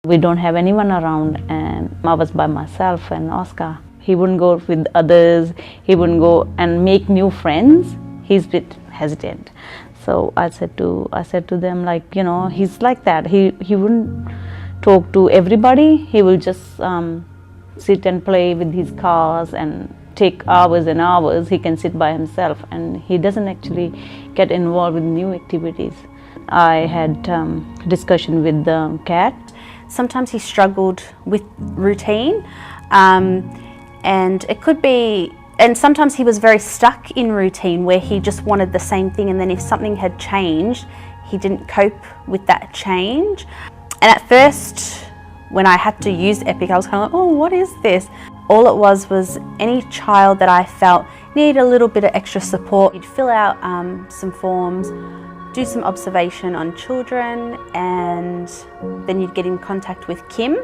We don't have anyone around, and I was by myself and Oscar. He wouldn't go with others, he wouldn't go and make new friends. He's a bit hesitant. So I said to them, like, you know, he's like that. He wouldn't talk to everybody. He will just sit and play with his cars and take hours and hours. He can sit by himself, and he doesn't actually get involved with new activities. I had discussion with the cat. Sometimes he struggled with routine, and it could be, and sometimes he was very stuck in routine where he just wanted the same thing, and then if something had changed, he didn't cope with that change. And at first, when I had to use Epic, I was kind of like, oh, what is this? All it was any child that I felt needed a little bit of extra support. You'd fill out some forms, do some observation on children, and then you'd get in contact with Kim,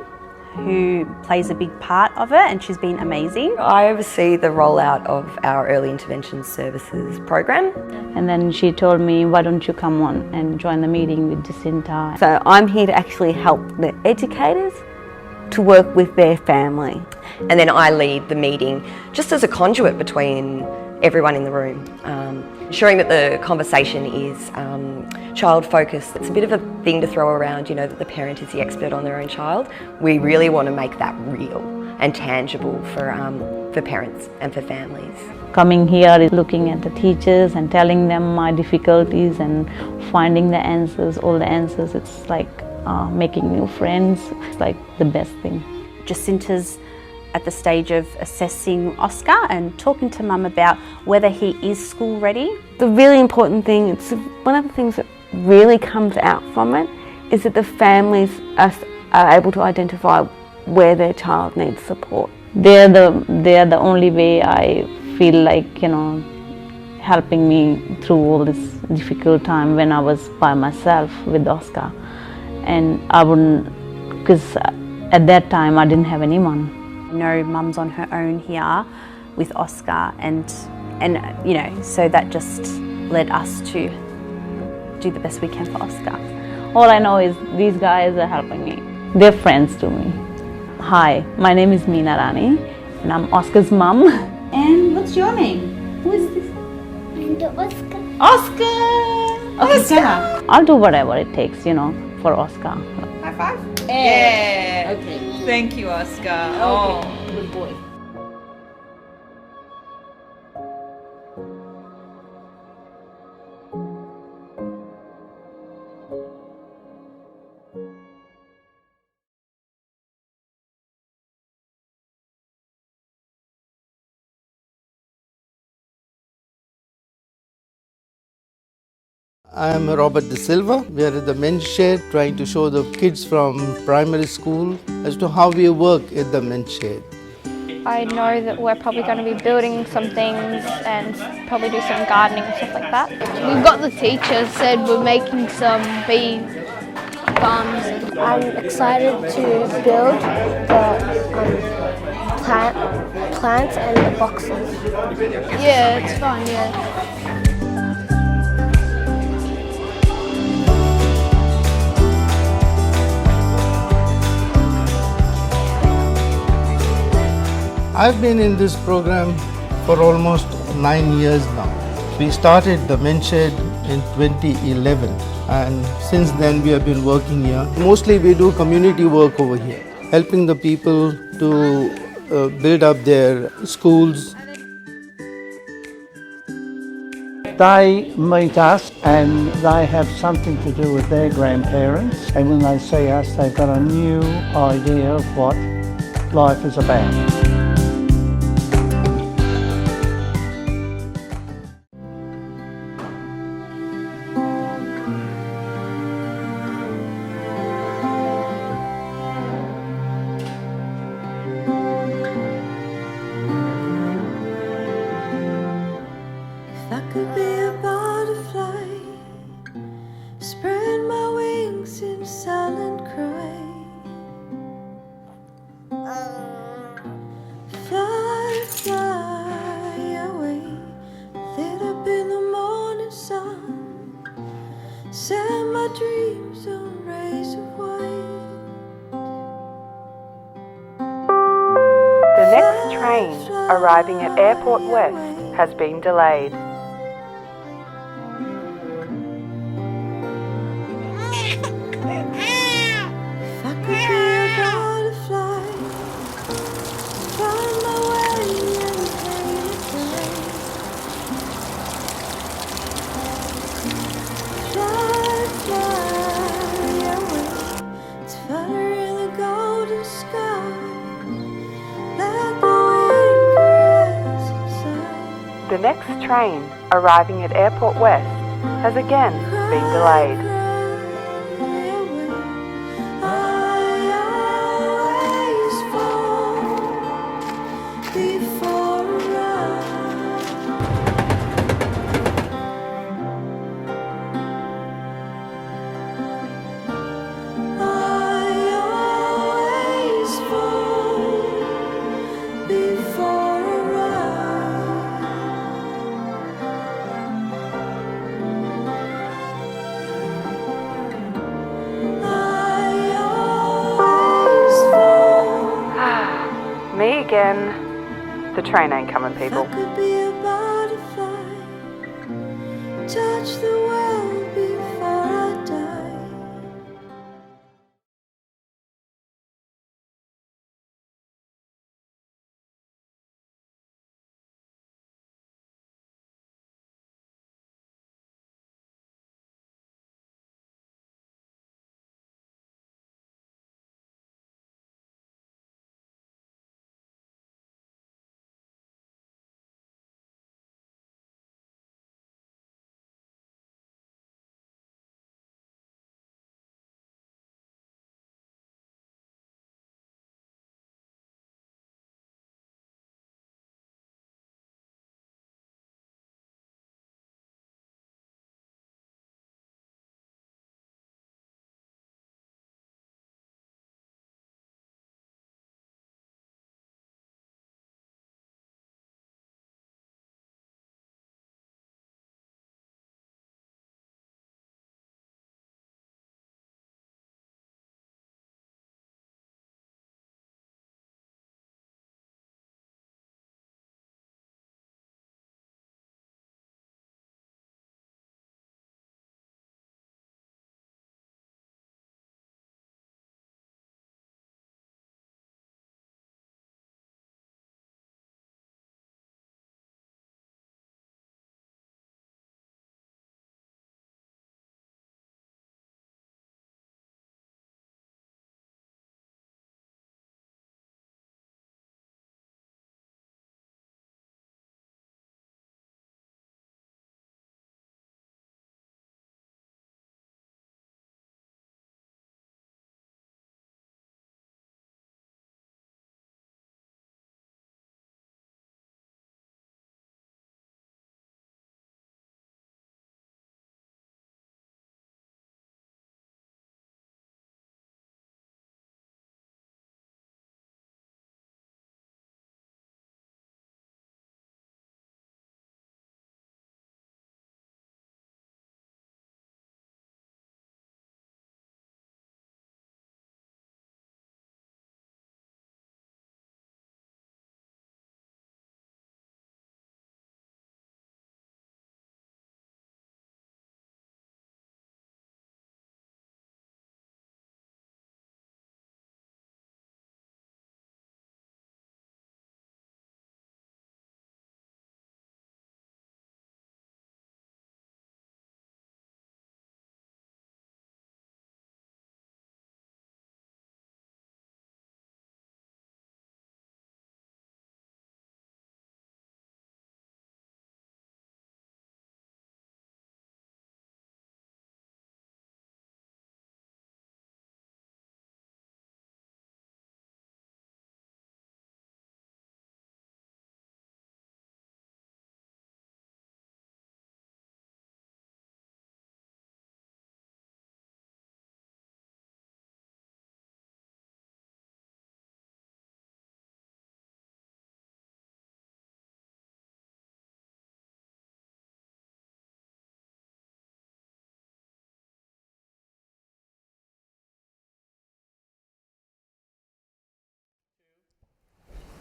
who plays a big part of it, and she's been amazing. I oversee the rollout of our early intervention services program. And then she told me, why don't you come on and join the meeting with Jacinta? So I'm here to actually help the educators to work with their family. And then I lead the meeting just as a conduit between everyone in the room, ensuring that the conversation is child-focused. It's a bit of a thing to throw around, you know, that the parent is the expert on their own child. We really want to make that real and tangible for parents and for families. Coming here is looking at the teachers and telling them my difficulties and finding the answers, all the answers. It's like making new friends. It's like the best thing. Jacinta's at the stage of assessing Oscar and talking to Mum about whether he is school ready. The really important thing, it's one of the things that really comes out from it, is that the families are able to identify where their child needs support. They're the only way I feel like, you know, helping me through all this difficult time when I was by myself with Oscar. And I wouldn't, because at that time I didn't have anyone. I know Mum's on her own here with Oscar, and you know, so that just led us to do the best we can for Oscar. All I know is these guys are helping me. They're friends to me. Hi, my name is Meena Rani, and I'm Oscar's mum. And what's your name? Who is this? Oscar. Oscar! Oscar! I'll do whatever it takes, you know, for Oscar. High five? Yeah. Okay. Thank you, Oscar. Okay. Oh. Good boy. I am Robert De Silva. We are at the men's shed trying to show the kids from primary school as to how we work at the men's shed. I know that we're probably going to be building some things and probably do some gardening and stuff like that. We've got the teachers said we're making some bee farms. I'm excited to build the plants and the boxes. Yeah, it's fun, yeah. I've been in this program for almost 9 years now. We started the men's shed in 2011, and since then we have been working here. Mostly we do community work over here, helping the people to build up their schools. They meet us and they have something to do with their grandparents, and when they see us they've got a new idea of what life is about. Could be a butterfly, spread my wings in silent cry. Fly, fly away, lit up in the morning sun. Set my dreams on rays of white. arriving at Airport West has been delayed. If I could be a butterfly, find my way and paint a plane. Fly, fly away, to flutter in the golden sky. Let the wind caress inside. The next train arriving at Airport West has again been delayed. I always fall before a ride. I always fall before a ride. Me again. The train ain't coming, people. I could be a butterfly, touch the world before I die.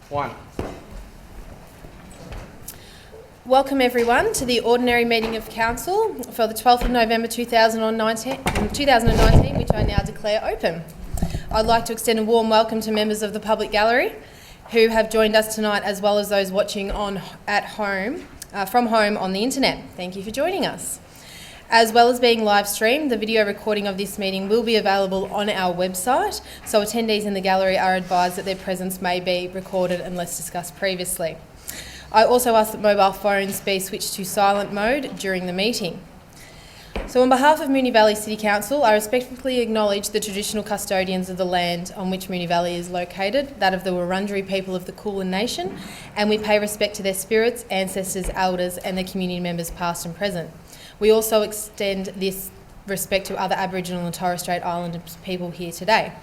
One. Welcome everyone to the ordinary meeting of Council for the 12th of November 2019, which I now declare open. I'd like to extend a warm welcome to members of the public gallery who have joined us tonight, as well as those watching from home on the internet. Thank you for joining us. As well as being live streamed, the video recording of this meeting will be available on our website, so attendees in the gallery are advised that their presence may be recorded unless discussed previously. I also ask that mobile phones be switched to silent mode during the meeting. So on behalf of Moonee Valley City Council, I respectfully acknowledge the traditional custodians of the land on which Moonee Valley is located, that of the Wurundjeri people of the Kulin Nation, and we pay respect to their spirits, ancestors, elders and their community members past and present. We also extend this respect to other Aboriginal and Torres Strait Islander people here today.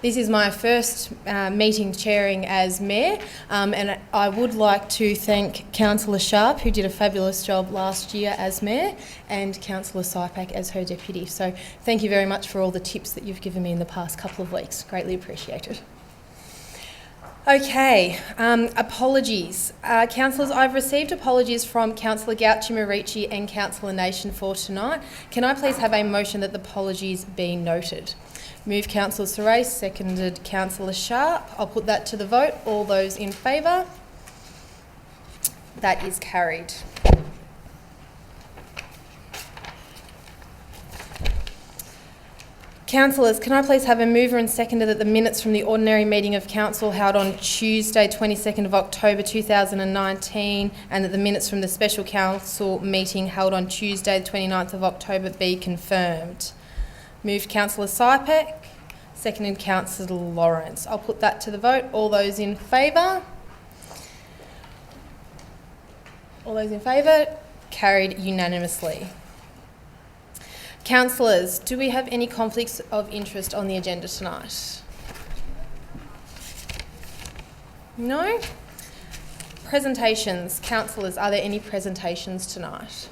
This is my first meeting chairing as Mayor, and I would like to thank Councillor Sharp, who did a fabulous job last year as Mayor, and Councillor Sypak as her Deputy. So thank you very much for all the tips that you've given me in the past couple of weeks. Greatly appreciated. Okay, apologies. Councillors, I've received apologies from Councillor Gauchi-Marici and Councillor Nation for tonight. Can I please have a motion that the apologies be noted? Moved Councillor Sorais, seconded Councillor Sharp. I'll put that to the vote. All those in favour? That is carried. Councillors, can I please have a mover and seconder that the minutes from the ordinary meeting of Council held on Tuesday 22nd of October 2019 and that the minutes from the special Council meeting held on Tuesday 29th of October be confirmed? Moved Councillor Sypak, seconded Councillor Lawrence. I'll put that to the vote. All those in favour? All those in favour? Carried unanimously. Councillors, do we have any conflicts of interest on the agenda tonight? No? Presentations. Councillors, are there any presentations tonight?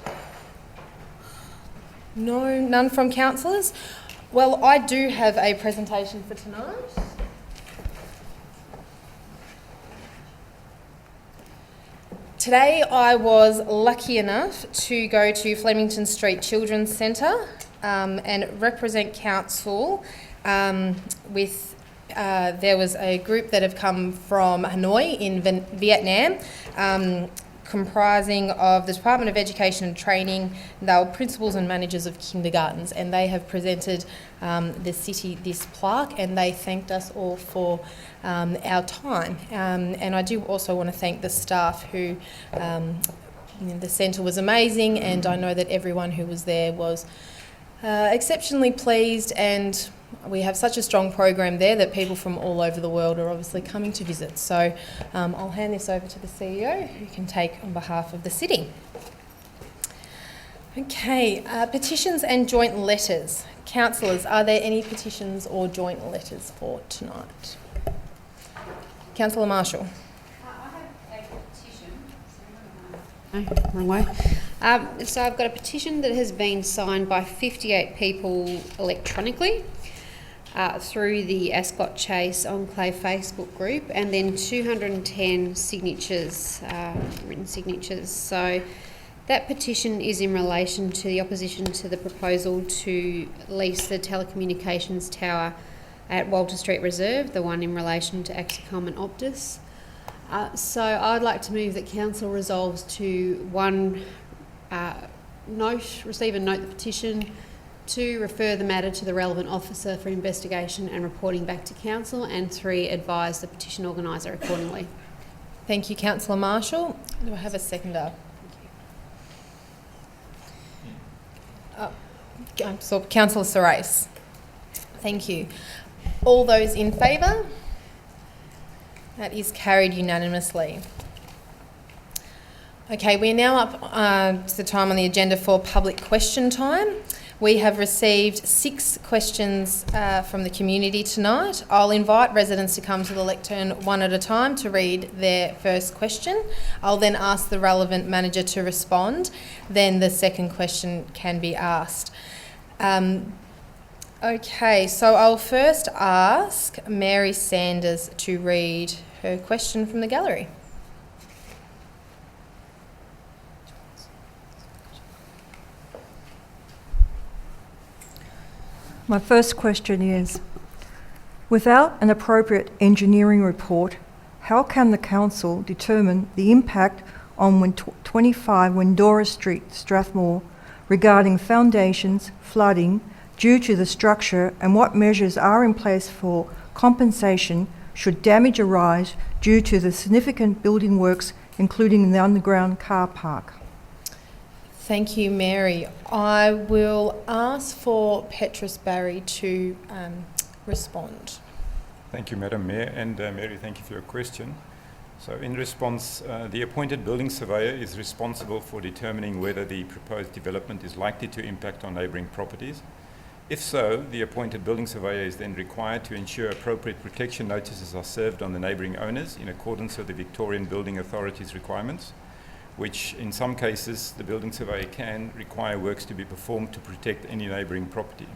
No, none from councillors? Well, I do have a presentation for tonight. Today I was lucky enough to go to Flemington Street Children's Centre and represent council with there was a group that have come from Hanoi in Vietnam, comprising of the Department of Education and Training. They were principals and managers of kindergartens, and they have presented the city this plaque, and they thanked us all for our time. And I do also want to thank the staff who, the centre was amazing, and I know that everyone who was there was exceptionally pleased, and we have such a strong program there that people from all over the world are obviously coming to visit. So I'll hand this over to the CEO, who can take on behalf of the city. Okay, petitions and joint letters. Councillors, are there any petitions or joint letters for tonight? Councillor Marshall. I have a petition. No, wrong way. So I've got a petition that has been signed by 58 people electronically through the Ascot Chase Enclave Facebook group, and then 210 signatures, written signatures. So that petition is in relation to the opposition to the proposal to lease the telecommunications tower at Walter Street Reserve, the one in relation to Axicom and Optus. So I'd like to move that Council resolves to receive and note the petition, to refer the matter to the relevant officer for investigation and reporting back to Council, and 3, advise the petition organiser accordingly. Thank you, Councillor Marshall. Do I have a seconder? So Councillor Sorais. Thank you. All those in favour? That is carried unanimously. Okay, we're now up to the time on the agenda for public question time. We have received 6 questions from the community tonight. I'll invite residents to come to the lectern one at a time to read their first question. I'll then ask the relevant manager to respond. Then the second question can be asked. Okay, so I'll first ask Mary Sanders to read her question from the gallery. My first question is, without an appropriate engineering report, how can the council determine the impact on 25 Windora Street, Strathmore, regarding foundations, flooding, due to the structure, and what measures are in place for compensation should damage arise due to the significant building works, including the underground car park? Thank you, Mary. I will ask for Petrus Barry to respond. Thank you, Madam Mayor, and Mary, thank you for your question. So in response, the appointed building surveyor is responsible for determining whether the proposed development is likely to impact on neighbouring properties. If so, the appointed building surveyor is then required to ensure appropriate protection notices are served on the neighbouring owners in accordance with the Victorian Building Authority's requirements, which in some cases the building surveyor can require works to be performed to protect any neighbouring property.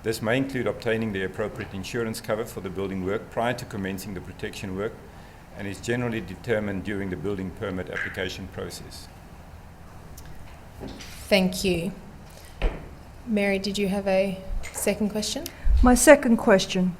This may include obtaining the appropriate insurance cover for the building work prior to commencing the protection work, and is generally determined during the building permit application process. Thank you. Mary, did you have a second question? My second question.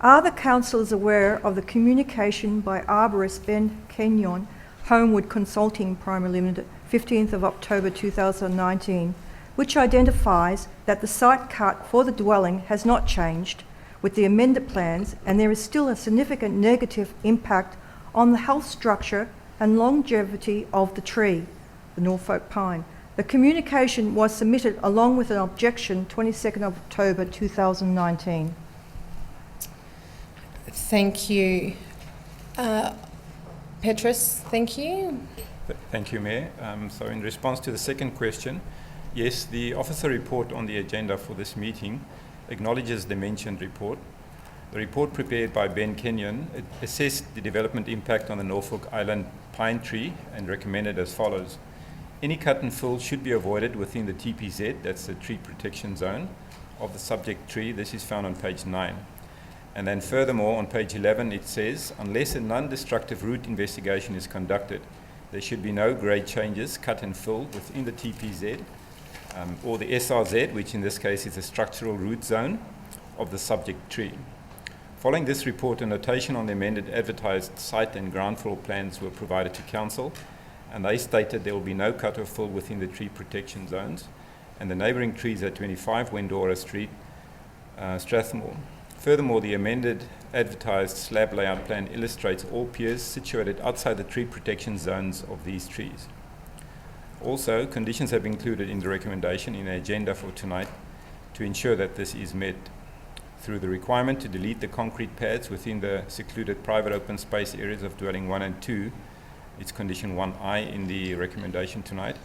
Are the councillors aware of the communication by arborist Ben Kenyon, Homewood Consulting Primary Limited, 15th of October 2019, which identifies that the site cut for the dwelling has not changed with the amended plans, and there is still a significant negative impact on the health structure and longevity of the tree, the Norfolk pine. The communication was submitted along with an objection 22nd of October 2019. Thank you. Petrus, thank you. Thank you, Mayor. So in response to the second question, yes, the officer report on the agenda for this meeting acknowledges the mentioned report. The report prepared by Ben Kenyon assessed the development impact on the Norfolk Island pine tree and recommended as follows. Any cut and fill should be avoided within the TPZ, that's the tree protection zone, of the subject tree. This is found on page 9. And then furthermore, on page 11, it says, unless a non-destructive root investigation is conducted, there should be no grade changes, cut and fill, within the TPZ or the SRZ, which in this case is the structural root zone of the subject tree. Following this report, a notation on the amended advertised site and ground floor plans were provided to Council, and they stated there will be no cut or fill within the tree protection zones and the neighbouring trees at 25 Windora Street, Strathmore. Furthermore, the amended advertised slab layout plan illustrates all piers situated outside the tree protection zones of these trees. Also, conditions have been included in the recommendation in the agenda for tonight to ensure that this is met through the requirement to delete the concrete pads within the secluded private open space areas of dwelling 1 and 2. It's condition 1I in the recommendation tonight,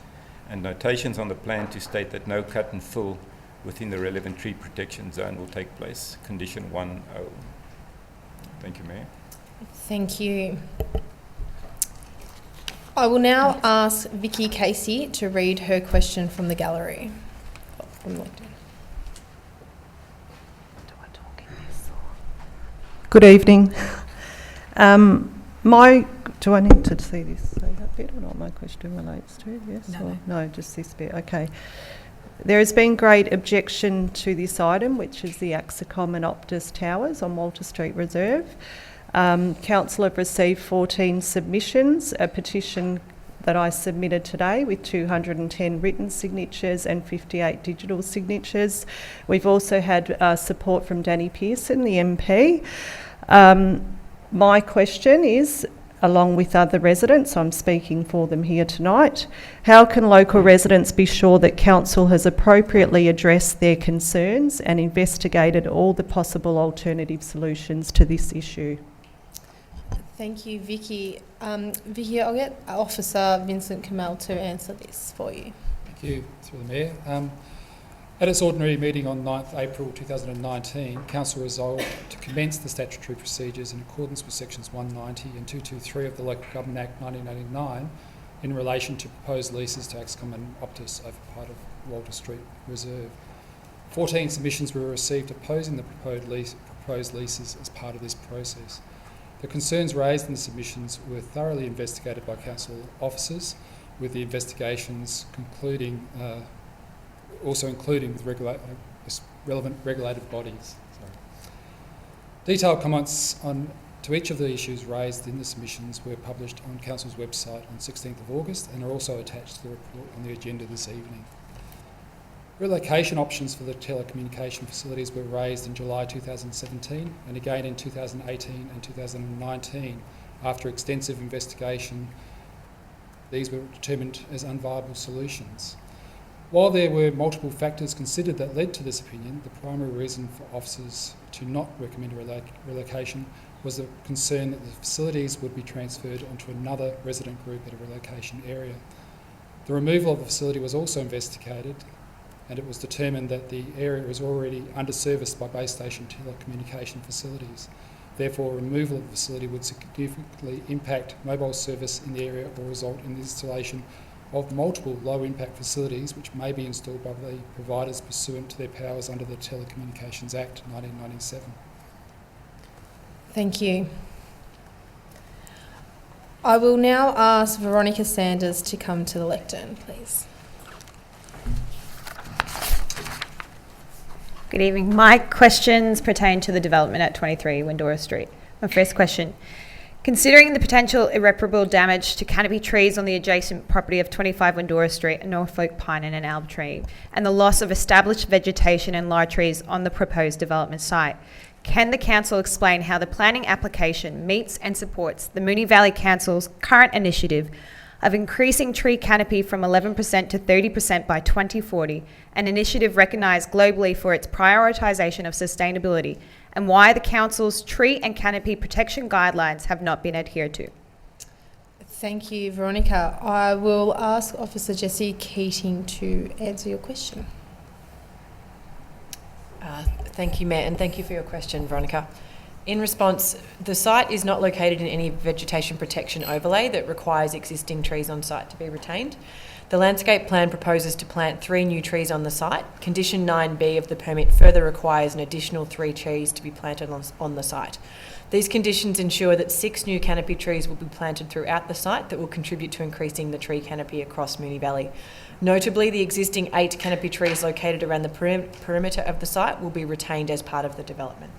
and notations on the plan to state that no cut and fill within the relevant tree protection zone will take place, condition 1O. Thank you, Mayor. Thank you. I will now ask Vicky Casey to read her question from the gallery. Good evening. Do I need to see this, say that bit or not? My question relates to it, yes? No, just this bit, okay. There has been great objection to this item, which is the Axicom and Optus Towers on Walter Street Reserve. Council have received 14 submissions, a petition that I submitted today with 210 written signatures and 58 digital signatures. We've also had support from Danny Pearson, the MP. My question is, along with other residents, I'm speaking for them here tonight, how can local residents be sure that Council has appropriately addressed their concerns and investigated all the possible alternative solutions to this issue? Thank you, Vicky. Vicky, I'll get Officer Vincent Kamel to answer this for you. Thank you, through the Mayor. At its ordinary meeting on 9th April 2019, Council resolved to commence the statutory procedures in accordance with sections 190 and 223 of the Local Government Act 1989 in relation to proposed leases to Axicom and Optus over part of Walter Street Reserve. 14 submissions were received opposing the proposed leases as part of this process. The concerns raised in the submissions were thoroughly investigated by Council officers, with the investigations concluding, also including with relevant regulated bodies. Detailed comments to each of the issues raised in the submissions were published on Council's website on 16th of August and are also attached to the report on the agenda this evening. Relocation options for the telecommunication facilities were raised in July 2017 and again in 2018 and 2019. After extensive investigation, these were determined as unviable solutions. While there were multiple factors considered that led to this opinion, the primary reason for officers to not recommend a relocation was the concern that the facilities would be transferred onto another resident group at a relocation area. The removal of the facility was also investigated, and it was determined that the area was already underserviced by base station telecommunication facilities. Therefore, removal of the facility would significantly impact mobile service in the area or result in the installation of multiple low-impact facilities which may be installed by the providers pursuant to their powers under the Telecommunications Act 1997. Thank you. I will now ask Veronica Sanders to come to the lectern, please. Good evening. My questions pertain to the development at 23 Windora Street. My first question. Considering the potential irreparable damage to canopy trees on the adjacent property of 25 Windora Street, a Norfolk pine and an elm tree, and the loss of established vegetation and large trees on the proposed development site, can the Council explain how the planning application meets and supports the Moonee Valley Council's current initiative of increasing tree canopy from 11% to 30% by 2040, an initiative recognised globally for its prioritisation of sustainability, and why the Council's tree and canopy protection guidelines have not been adhered to? Thank you, Veronica. I will ask Officer Jessie Keating to answer your question. Thank you, Mayor, and thank you for your question, Veronica. In response, the site is not located in any vegetation protection overlay that requires existing trees on site to be retained. The landscape plan proposes to plant 3 new trees on the site. Condition 9B of the permit further requires an additional 3 trees to be planted on the site. These conditions ensure that 6 new canopy trees will be planted throughout the site that will contribute to increasing the tree canopy across Moonee Valley. Notably, the existing 8 canopy trees located around the perimeter of the site will be retained as part of the development.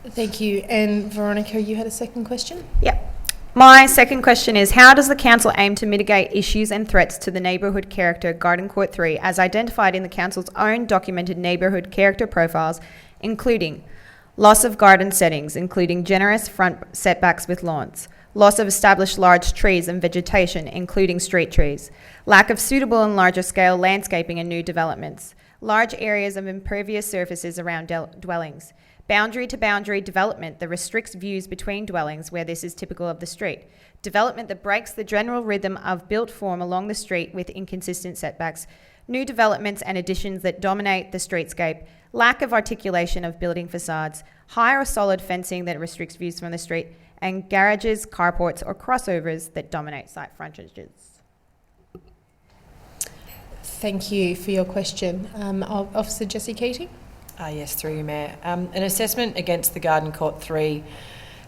Thank you. And Veronica, you had a second question? Yep. My second question is, how does the Council aim to mitigate issues and threats to the neighbourhood character Garden Court 3 as identified in the Council's own documented neighbourhood character profiles, including loss of garden settings, including generous front setbacks with lawns, loss of established large trees and vegetation, including street trees, lack of suitable and larger scale landscaping and new developments, large areas of impervious surfaces around dwellings, boundary-to-boundary development that restricts views between dwellings where this is typical of the street, development that breaks the general rhythm of built form along the street with inconsistent setbacks, new developments and additions that dominate the streetscape, lack of articulation of building facades, high or solid fencing that restricts views from the street, and garages, carports or crossovers that dominate site frontages. Thank you for your question. Officer Jessie Keating? Yes, through you, Mayor. An assessment against the Garden Court 3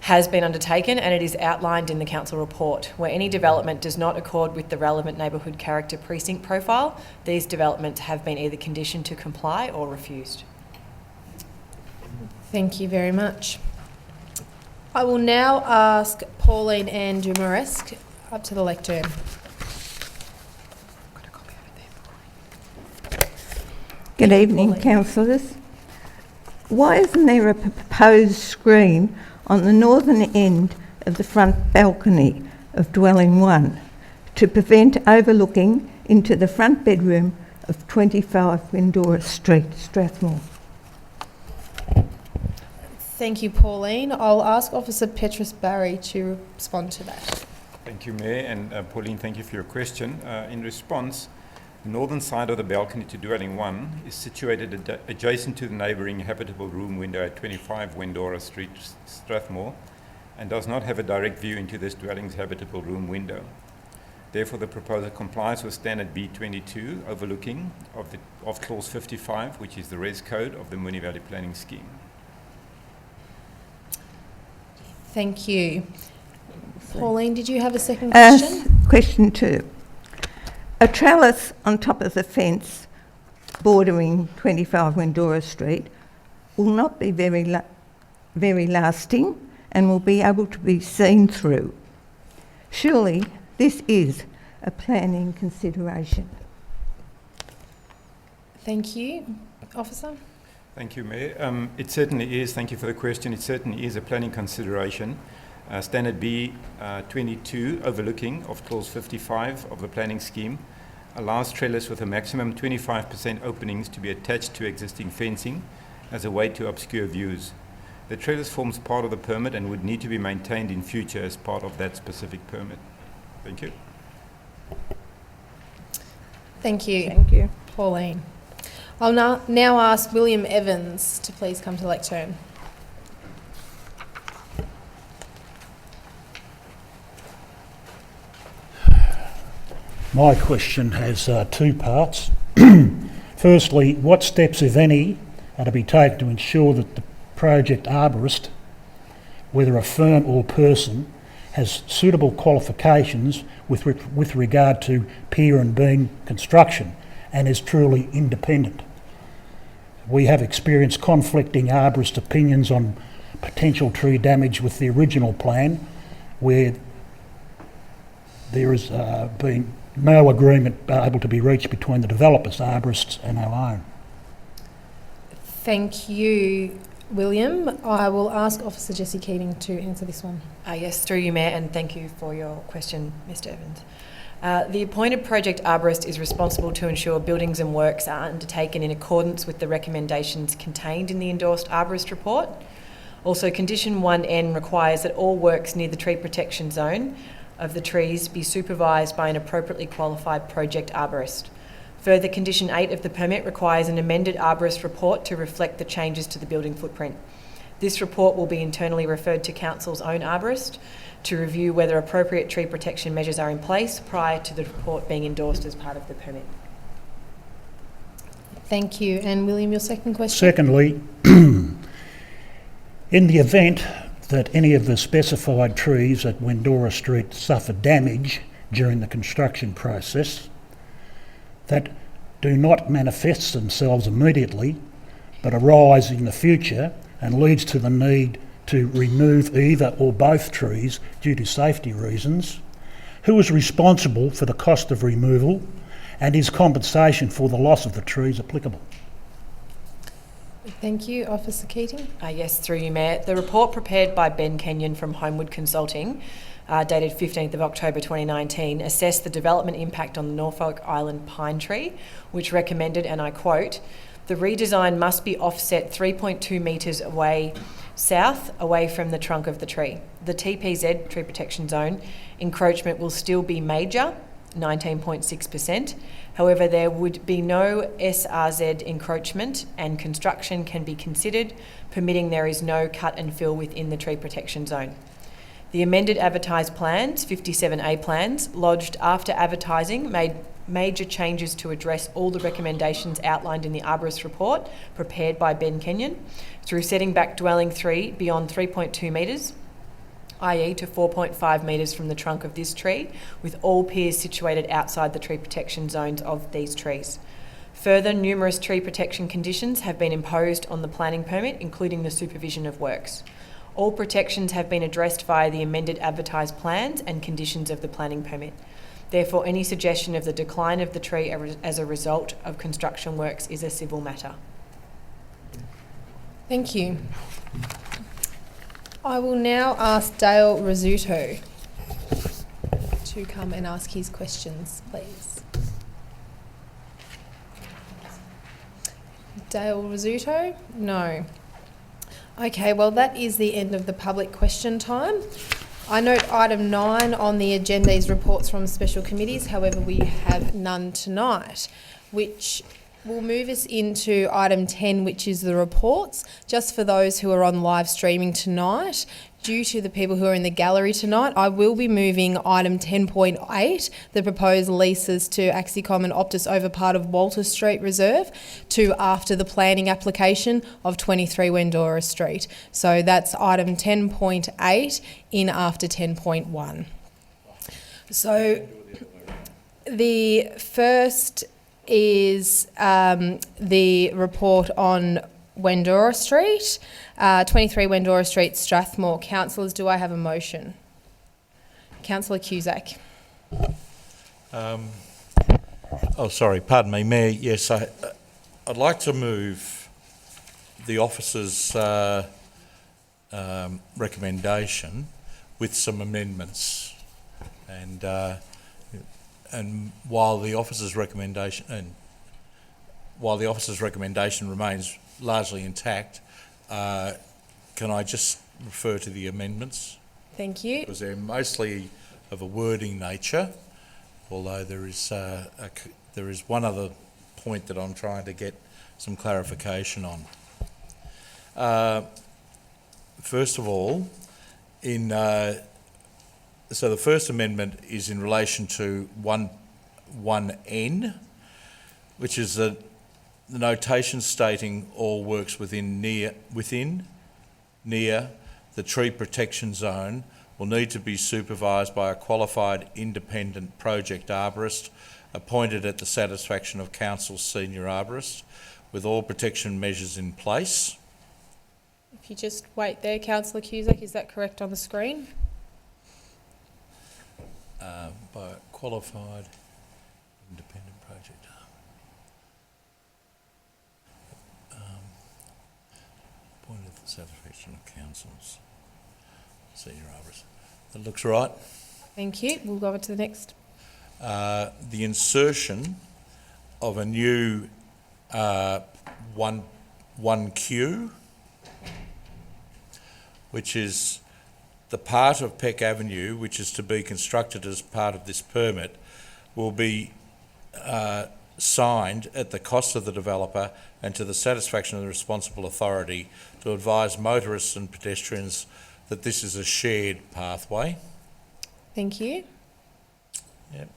has been undertaken and it is outlined in the Council report. Where any development does not accord with the relevant neighbourhood character precinct profile, these developments have been either conditioned to comply or refused. Thank you very much. I will now ask Pauline Ann Dumaresque up to the lectern. Good evening, councillors. Why isn't there a proposed screen on the northern end of the front balcony of dwelling 1 to prevent overlooking into the front bedroom of 25 Windora Street, Strathmore? Thank you, Pauline. I'll ask Officer Petrus Barry to respond to that. Thank you, Mayor, and Pauline, thank you for your question. In response, the northern side of the balcony to dwelling 1 is situated adjacent to the neighbouring habitable room window at 25 Windora Street, Strathmore, and does not have a direct view into this dwelling's habitable room window. Therefore, the proposal complies with Standard B22 overlooking of Clause 55, which is the res code of the Moonee Valley Planning Scheme. Thank you. Pauline, did you have a second question? Question 2. A trellis on top of the fence bordering 25 Windora Street will not be very lasting and will be able to be seen through. Surely this is a planning consideration. Thank you. Officer? Thank you, Mayor. It certainly is. Thank you for the question. It certainly is a planning consideration. Standard B 22, overlooking of clause 55 of the planning scheme, allows trellis with a maximum 25% openings to be attached to existing fencing as a way to obscure views. The trellis forms part of the permit and would need to be maintained in future as part of that specific permit. Thank you. Thank you. Thank you. Pauline. I'll now ask William Evans to please come to the lectern. My question has two parts. Firstly, what steps, if any, are to be taken to ensure that the project arborist, whether a firm or person, has suitable qualifications with regard to pier and beam construction and is truly independent? We have experienced conflicting arborist opinions on potential tree damage with the original plan, where there has been no agreement able to be reached between the developers, arborists and our own. Thank you, William. I will ask Officer Jessie Keating to answer this one. Yes, through you, Mayor, and thank you for your question, Mr Evans. The appointed project arborist is responsible to ensure buildings and works are undertaken in accordance with the recommendations contained in the endorsed arborist report. Also, condition 1N requires that all works near the tree protection zone of the trees be supervised by an appropriately qualified project arborist. Further, condition 8 of the permit requires an amended arborist report to reflect the changes to the building footprint. This report will be internally referred to Council's own arborist to review whether appropriate tree protection measures are in place prior to the report being endorsed as part of the permit. Thank you. And William, your second question? Secondly, in the event that any of the specified trees at Windora Street suffer damage during the construction process that do not manifest themselves immediately but arise in the future and leads to the need to remove either or both trees due to safety reasons, who is responsible for the cost of removal, and is compensation for the loss of the trees applicable? Thank you. Officer Keating? Yes, through you, Mayor. The report prepared by Ben Kenyon from Homewood Consulting, dated 15th of October 2019, assessed the development impact on the Norfolk Island pine tree, which recommended, and I quote, "The redesign must be offset 3.2 metres away south, away from the trunk of the tree. The TPZ, tree protection zone, encroachment will still be major, 19.6%. However, there would be no SRZ encroachment and construction can be considered, permitting there is no cut and fill within the tree protection zone. The amended advertised plans, 57A plans, lodged after advertising, made major changes to address all the recommendations outlined in the arborist report prepared by Ben Kenyon through setting back dwelling 3 beyond 3.2 metres, i.e. to 4.5 metres from the trunk of this tree, with all piers situated outside the tree protection zones of these trees. Further, numerous tree protection conditions have been imposed on the planning permit, including the supervision of works. All protections have been addressed via the amended advertised plans and conditions of the planning permit. Therefore, any suggestion of the decline of the tree as a result of construction works is a civil matter." Thank you. I will now ask Dale Rizzuto to come and ask his questions, please. Dale Rizzuto? No. Okay, well that is the end of the public question time. I note item 9 on the agenda is reports from special committees. However, we have none tonight, which will move us into item 10, which is the reports. Just for those who are on live streaming tonight, due to the people who are in the gallery tonight, I will be moving item 10.8, the proposed leases to Axicom and Optus over part of Walter Street Reserve, to after the planning application of 23 Windora Street. So that's item 10.8 in after 10.1. So the first is the report on Wendora Street, 23 Wendora Street, Strathmore. Councillors, do I have a motion? Councillor Cusack. Pardon me, Mayor. Yes, I'd like to move the officer's recommendation with some amendments, and while the officer's recommendation remains largely intact, can I just refer to the amendments? Thank you. Because they're mostly of a wording nature, although there is one other point that I'm trying to get some clarification on. First of all, so the first amendment is in relation to 1N, which is the notation stating all works within near the tree protection zone will need to be supervised by a qualified independent project arborist appointed at the satisfaction of Council's senior arborist, with all protection measures in place. If you just wait there, Councillor Cusack, is that correct on the screen? By a qualified independent project appointed at the satisfaction of Council's senior arborist. That looks right. Thank you. We'll go on to the next. The insertion of a new 1Q, which is the part of Peck Avenue which is to be constructed as part of this permit, will be signed at the cost of the developer and to the satisfaction of the responsible authority to advise motorists and pedestrians that this is a shared pathway. Thank you. Yep.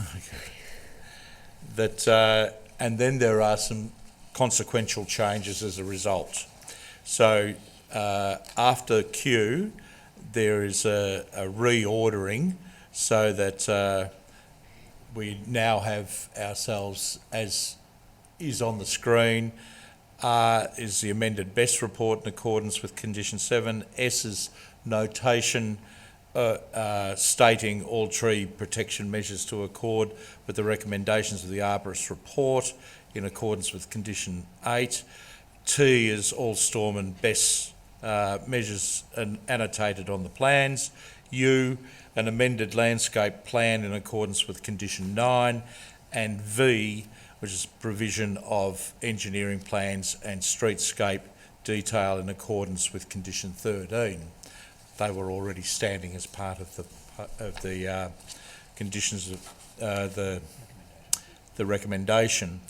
Okay. That, and then there are some consequential changes as a result. So after Q, there is a reordering so that we now have ourselves, as is on the screen, R is the amended BEST report in accordance with condition 7. S is notation stating all tree protection measures to accord with the recommendations of the arborist report in accordance with condition 8. T is all storm and BEST measures annotated on the plans. U, an amended landscape plan in accordance with condition 9. And V, which is provision of engineering plans and streetscape detail in accordance with condition 13. They were already standing as part of the conditions of the recommendation.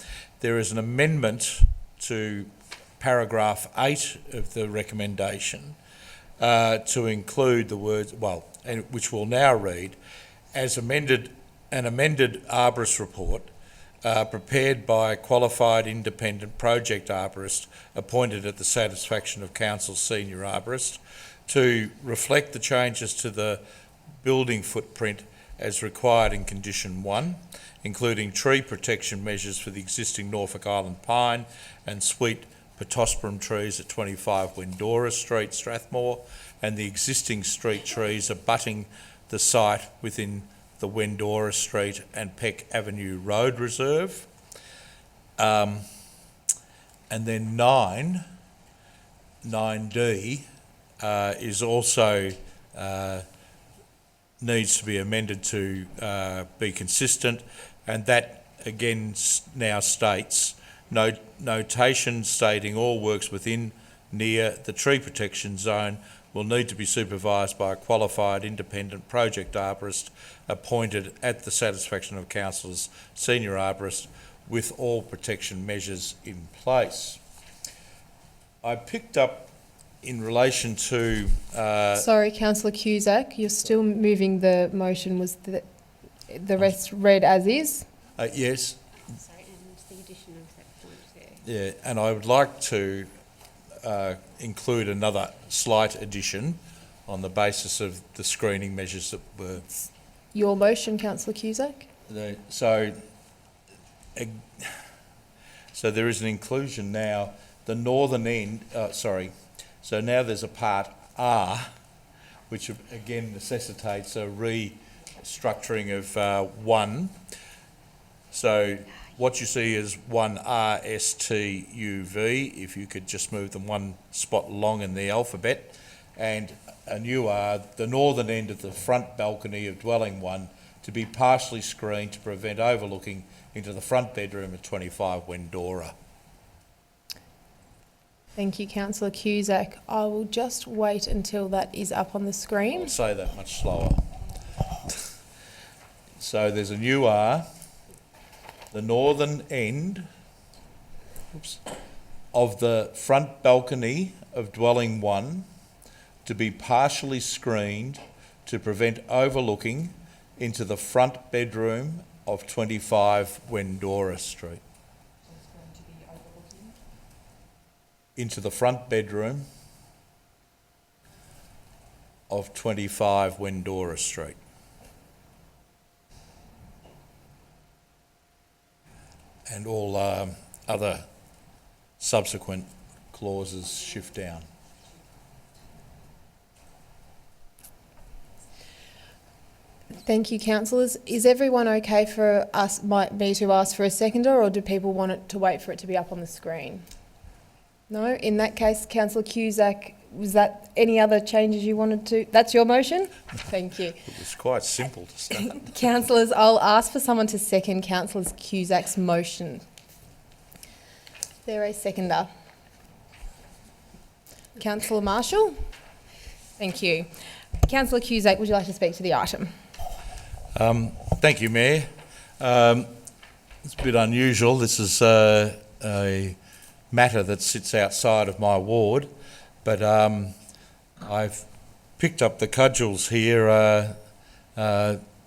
There is an amendment to paragraph 8 of the recommendation to include the words, which will now read, as amended, an amended arborist report prepared by a qualified independent project arborist appointed at the satisfaction of Council's senior arborist to reflect the changes to the building footprint as required in condition 1, including tree protection measures for the existing Norfolk Island pine and sweet pittosporum trees at 25 Wendora Street, Strathmore, and the existing street trees abutting the site within the Wendora Street and Peck Avenue Road Reserve. And then 9D is also needs to be amended to be consistent, and that again now states notation stating all works within near the tree protection zone will need to be supervised by a qualified independent project arborist appointed at the satisfaction of Council's senior arborist with all protection measures in place. I picked up in relation to... Sorry, Councillor Cusack, you're still moving the motion. Was the rest read as is? Yes. Sorry, and the addition of that point there. Yeah, and I would like to include another slight addition on the basis of the screening measures that were Your motion, Councillor Cusack. So there is an inclusion now. The northern end, so now there's a part R, which again necessitates a restructuring of 1. So what you see is 1RSTUV, if you could just move them one spot along in the alphabet, and a new R, the northern end of the front balcony of dwelling 1 to be partially screened to prevent overlooking into the front bedroom of 25 Wendora. Thank you, Councillor Cusack. I will just wait until that is up on the screen. I'll say that much slower. So there's a new R, the northern end of the front balcony of dwelling 1 to be partially screened to prevent overlooking into the front bedroom of 25 Wendora Street. Into the front bedroom of 25 Wendora Street. And all other subsequent clauses shift down. Thank you, councillors. Is everyone okay for me to ask for a seconder, or do people want it to wait for it to be up on the screen? No? In that case, Councillor Cusack, was that any other changes you wanted to? That's your motion? Thank you. It was quite simple to start. Councillors, I'll ask for someone to second Councillor Cusack's motion. Is there a seconder? Councillor Marshall? Thank you. Councillor Cusack, would you like to speak to the item? Thank you, Mayor. It's a bit unusual. This is a matter that sits outside of my ward, but I've picked up the cudgels here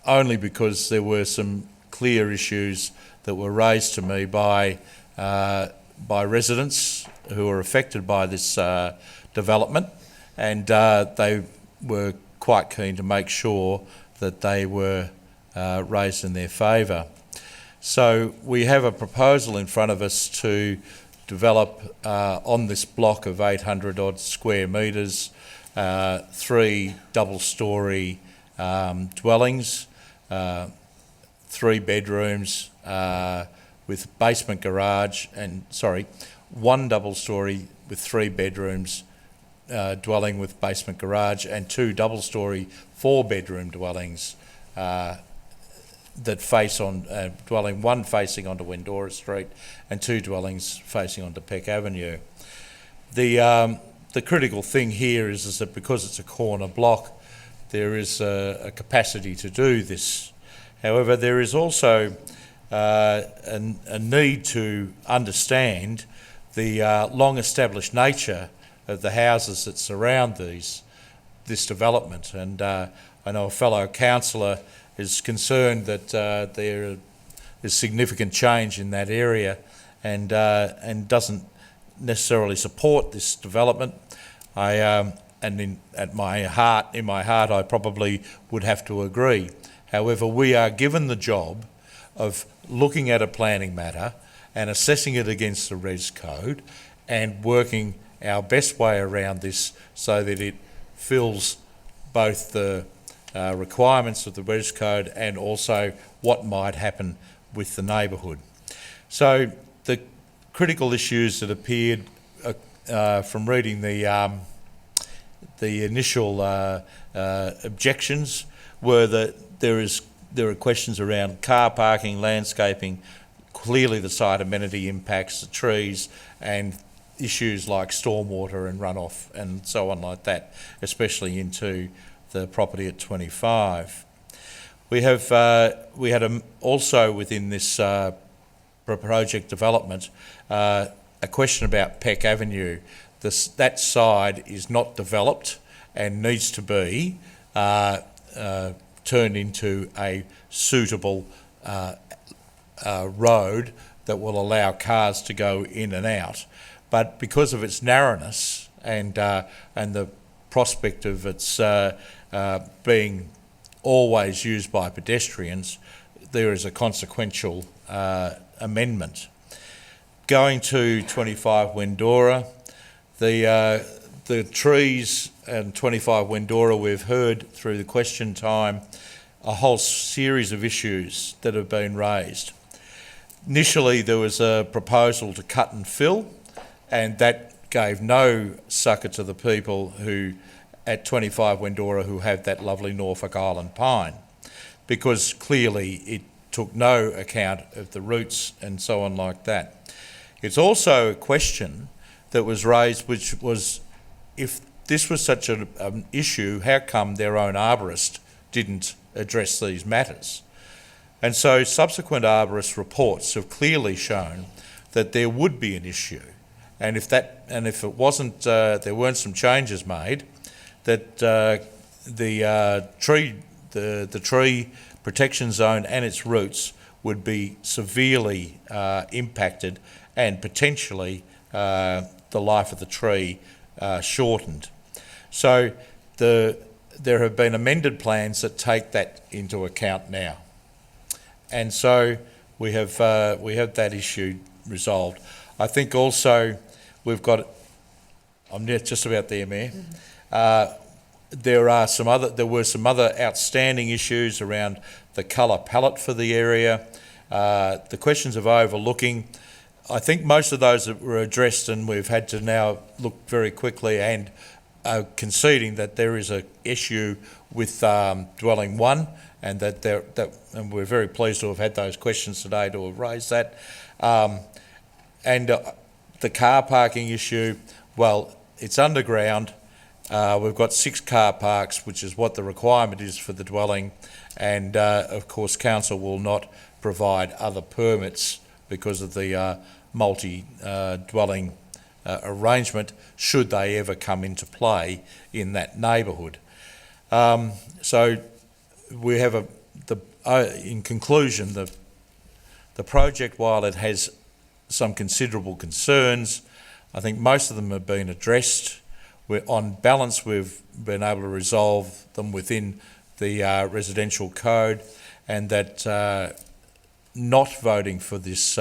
only because there were some clear issues that were raised to me by residents who are affected by this development, and they were quite keen to make sure that they were raised in their favour. So we have a proposal in front of us to develop on this block of 800 odd square metres 3 double-storey dwellings, 3 bedrooms with basement garage, and 1 double-storey with 3 bedrooms dwelling with basement garage, and 2 double-storey 4-bedroom dwellings that face on dwelling 1 facing onto Wendora Street and 2 dwellings facing onto Peck Avenue. The critical thing here is that because it's a corner block, there is a capacity to do this. However, there is also a need to understand the long-established nature of the houses that surround this development, and I know a fellow councillor is concerned that there is significant change in that area, and doesn't necessarily support this development. In my heart, I probably would have to agree. However, we are given the job of looking at a planning matter and assessing it against the Res Code and working our best way around this so that it fills both the requirements of the Res Code and also what might happen with the neighbourhood. So the critical issues that appeared from reading the initial objections were that there are questions around car parking, landscaping, clearly the site amenity impacts, the trees, and issues like stormwater and runoff and so on like that, especially into the property at 25. We had also within this project development a question about Peck Avenue. That side is not developed and needs to be turned into a suitable road that will allow cars to go in and out. But because of its narrowness and the prospect of its being always used by pedestrians, there is a consequential amendment. Going to 25 Wendora, the trees and 25 Wendora, we've heard through the question time a whole series of issues that have been raised. Initially there was a proposal to cut and fill, and that gave no succour to the people who at 25 Wendora who have that lovely Norfolk Island pine, because clearly it took no account of the roots and so on like that. It's also a question that was raised, which was, if this was such an issue, how come their own arborist didn't address these matters? And so subsequent arborist reports have clearly shown that there would be an issue, and if it wasn't, there weren't some changes made, that the tree protection zone and its roots would be severely impacted, and potentially the life of the tree shortened. So there have been amended plans that take that into account now, and so we have that issue resolved. I think also we've got. I'm just about there, Mayor. There were some other outstanding issues around the colour palette for the area, the questions of overlooking. I think most of those were addressed, and we've had to now look very quickly and conceding that there is an issue with dwelling one, and and we're very pleased to have had those questions today to have raised that. And the car parking issue, well, it's underground. We've got 6 car parks, which is what the requirement is for the dwelling, and of course council will not provide other permits because of the multi-dwelling arrangement, should they ever come into play in that neighbourhood. So we have in conclusion, the project, while it has some considerable concerns, I think most of them have been addressed. On balance, we've been able to resolve them within the residential code, and that not voting for this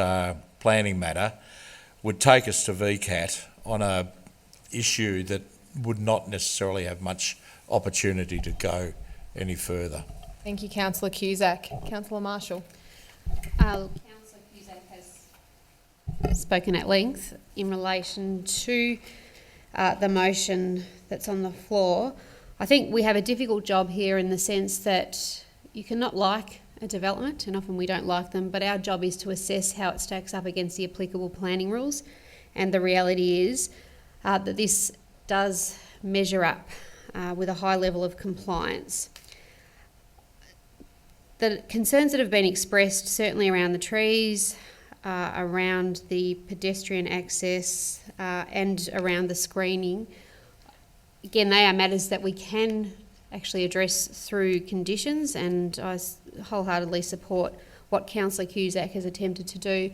planning matter would take us to VCAT on a issue that would not necessarily have much opportunity to go any further. Thank you, Councillor Cusack. Councillor Marshall. Councillor Cusack has spoken at length in relation to the motion that's on the floor. I think we have a difficult job here in the sense that you cannot like a development, and often we don't like them, but our job is to assess how it stacks up against the applicable planning rules, and the reality is that this does measure up with a high level of compliance. The concerns that have been expressed, certainly around the trees, around the pedestrian access and around the screening, again, they are matters that we can actually address through conditions, and I wholeheartedly support what Councillor Cusack has attempted to do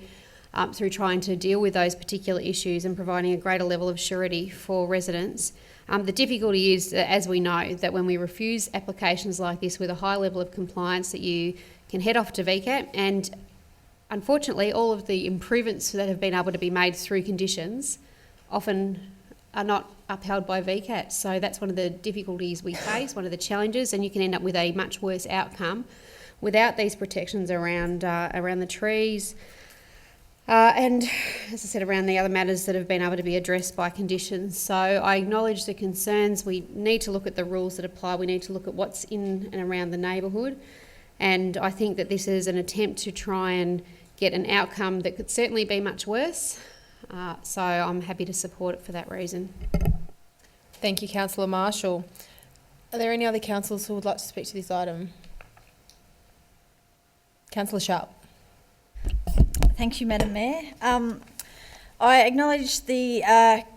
through trying to deal with those particular issues and providing a greater level of surety for residents. The difficulty is, as we know, that when we refuse applications like this with a high level of compliance, that you can head off to VCAT, and unfortunately all of the improvements that have been able to be made through conditions often are not upheld by VCAT. So that's one of the difficulties we face, one of the challenges, and you can end up with a much worse outcome without these protections around the trees, and, as I said, around the other matters that have been able to be addressed by conditions. So I acknowledge the concerns. We need to look at the rules that apply. We need to look at what's in and around the neighbourhood. And I think that this is an attempt to try and get an outcome that could certainly be much worse. So I'm happy to support it for that reason. Thank you, Councillor Marshall. Are there any other councillors who would like to speak to this item? Councillor Sharp. Thank you, Madam Mayor. I acknowledge the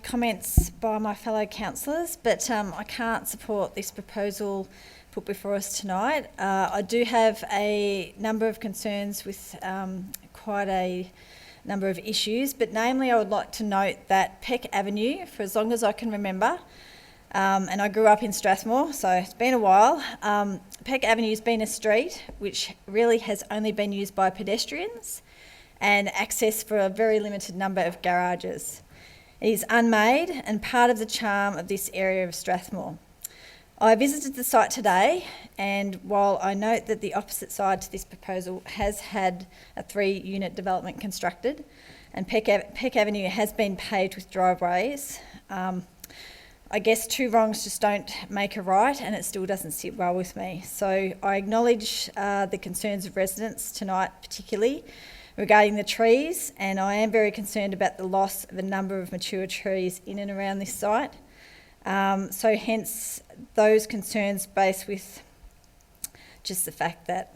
comments by my fellow councillors, but I can't support this proposal put before us tonight. I do have a number of concerns with quite a number of issues, but namely I would like to note that Peck Avenue, for as long as I can remember, and I grew up in Strathmore, so it's been a while. Peck Avenue's been a street which really has only been used by pedestrians and access for a very limited number of garages. It is unmade and part of the charm of this area of Strathmore. I visited the site today, and while I note that the opposite side to this proposal has had a 3-unit development constructed, and Peck Avenue has been paved with driveways, I guess 2 wrongs just don't make a right, and it still doesn't sit well with me. So I acknowledge the concerns of residents tonight, particularly regarding the trees, and I am very concerned about the loss of a number of mature trees in and around this site. So hence those concerns based with just the fact that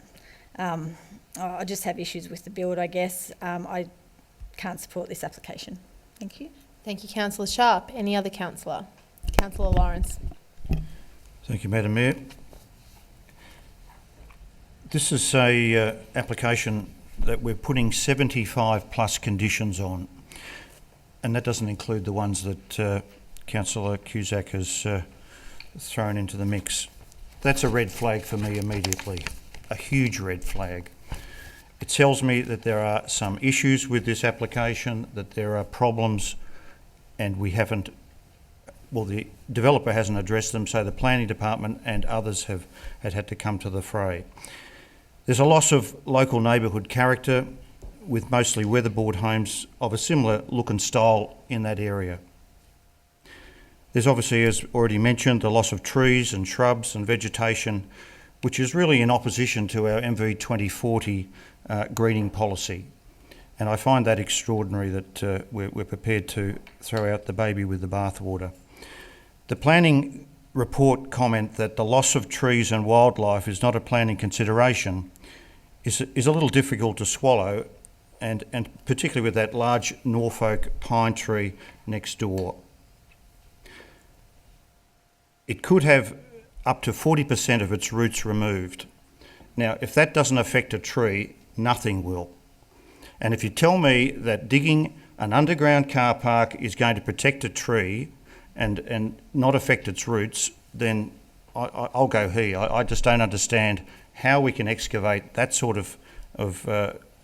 I just have issues with the build, I guess. I can't support this application. Thank you. Thank you, Councillor Sharp. Any other councillor? Councillor Lawrence. Thank you, Madam Mayor. This is a application that we're putting 75 plus conditions on, and that doesn't include the ones that Councillor Cusack has thrown into the mix. That's a red flag for me immediately, a huge red flag. It tells me that there are some issues with this application, that there are problems, and the developer hasn't addressed them, so the planning department and others have had to come to the fray. There's a loss of local neighbourhood character, with mostly weatherboard homes of a similar look and style in that area. There's obviously, as already mentioned, the loss of trees and shrubs and vegetation, which is really in opposition to our MV 2040 greening policy. And I find that extraordinary that we're prepared to throw out the baby with the bathwater. The planning report comment that the loss of trees and wildlife is not a planning consideration is a little difficult to swallow, and particularly with that large Norfolk pine tree next door. It could have up to 40% of its roots removed. Now, if that doesn't affect a tree, nothing will. And if you tell me that digging an underground car park is going to protect a tree and not affect its roots, then I'll go here. I just don't understand how we can excavate that sort of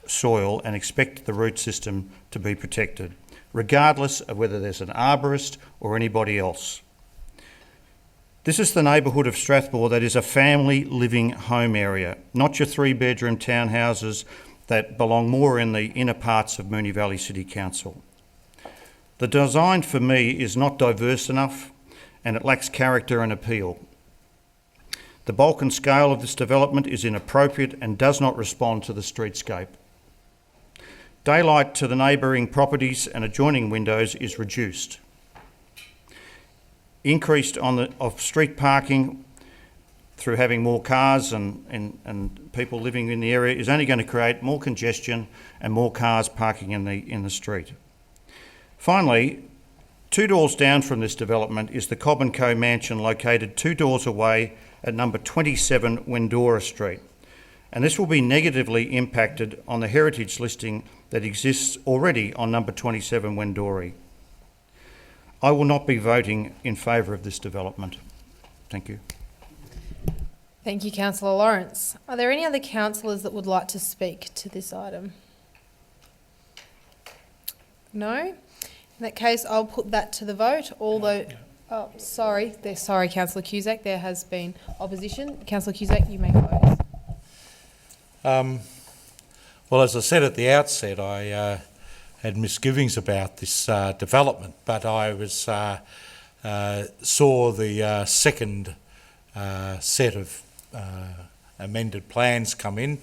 soil and expect the root system to be protected, regardless of whether there's an arborist or anybody else. This is the neighbourhood of Strathmore that is a family living home area, not your 3-bedroom townhouses that belong more in the inner parts of Moonee Valley City Council. The design for me is not diverse enough, and it lacks character and appeal. The bulk and scale of this development is inappropriate and does not respond to the streetscape. Daylight to the neighbouring properties and adjoining windows is reduced. Increased of street parking through having more cars and people living in the area is only going to create more congestion and more cars parking in the street. Finally, 2 doors down from this development is the Cobb & Co mansion located 2 doors away at number 27 Wendora Street, and this will be negatively impacted on the heritage listing that exists already on number 27 Wendora. I will not be voting in favour of this development. Thank you. Thank you, Councillor Lawrence. Are there any other councillors that would like to speak to this item? No? In that case, I'll put that to the vote. Sorry, Councillor Cusack, there has been opposition. Councillor Cusack, you may close. Well, as I said at the outset, I had misgivings about this development, but I saw the second set of amended plans come in,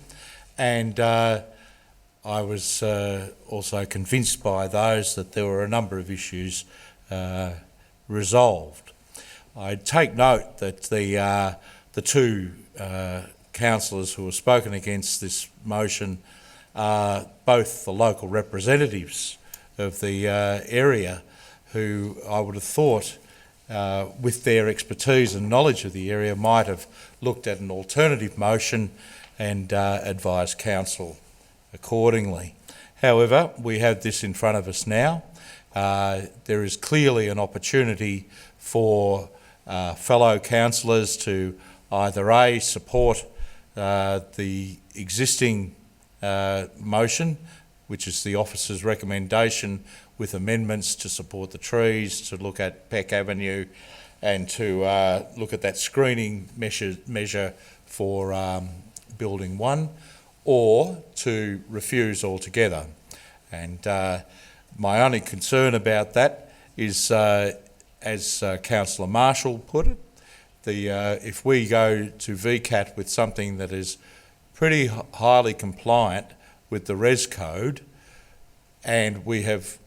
and I was also convinced by those that there were a number of issues resolved. I take note that the 2 councillors who have spoken against this motion are both the local representatives of the area, who I would have thought, with their expertise and knowledge of the area, might have looked at an alternative motion and advised council accordingly. However, we have this in front of us now. There is clearly an opportunity for fellow councillors to either A, support the existing motion, which is the officer's recommendation with amendments to support the trees, to look at Peck Avenue and to look at that screening measure for Building 1, or to refuse altogether. And my only concern about that is, as Councillor Marshall put it, if we go to VCAT with something that is pretty highly compliant with the Res Code, and we have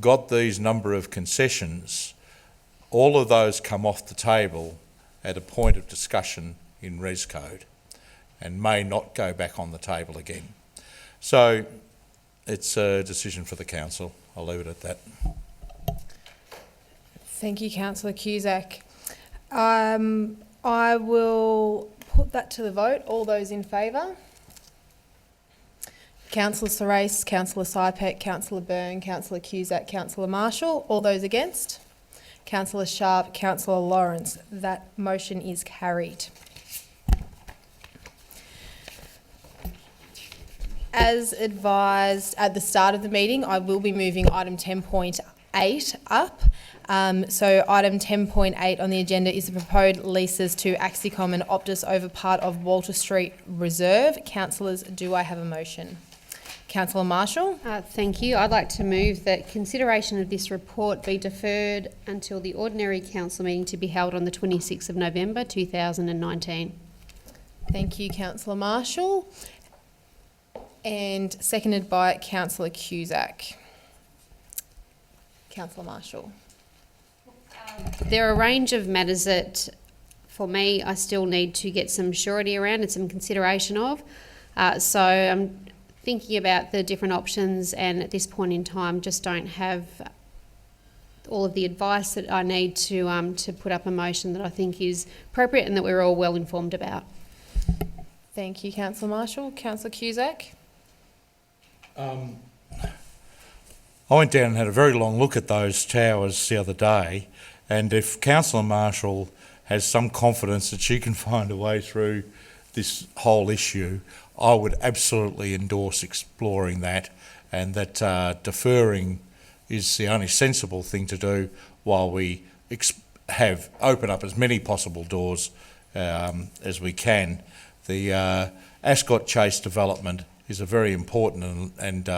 got these number of concessions, all of those come off the table at a point of discussion in Res Code and may not go back on the table again. So it's a decision for the council. I'll leave it at that. Thank you, Councillor Cusack. I will put that to the vote. All those in favour? Councillor Sorais, Councillor Sypek, Councillor Byrne, Councillor Cusack, Councillor Marshall. All those against? Councillor Sharp, Councillor Lawrence. That motion is carried. As advised at the start of the meeting, I will be moving item 10.8 up. So item 10.8 on the agenda is the proposed leases to Axicom and Optus over part of Walter Street Reserve. Councillors, do I have a motion? Councillor Marshall. Thank you. I'd like to move that consideration of this report be deferred until the ordinary council meeting to be held on the 26th of November 2019. Thank you, Councillor Marshall. And seconded by Councillor Cusack. Councillor Marshall. There are a range of matters that, for me, I still need to get some surety around and some consideration of. So I'm thinking about the different options, and at this point in time just don't have all of the advice that I need to put up a motion that I think is appropriate and that we're all well informed about. Thank you, Councillor Marshall. Councillor Cusack. I went down and had a very long look at those towers the other day, and if Councillor Marshall has some confidence that she can find a way through this whole issue, I would absolutely endorse exploring that, and that deferring is the only sensible thing to do while we open up as many possible doors as we can. The Ascot Chase development is a very important and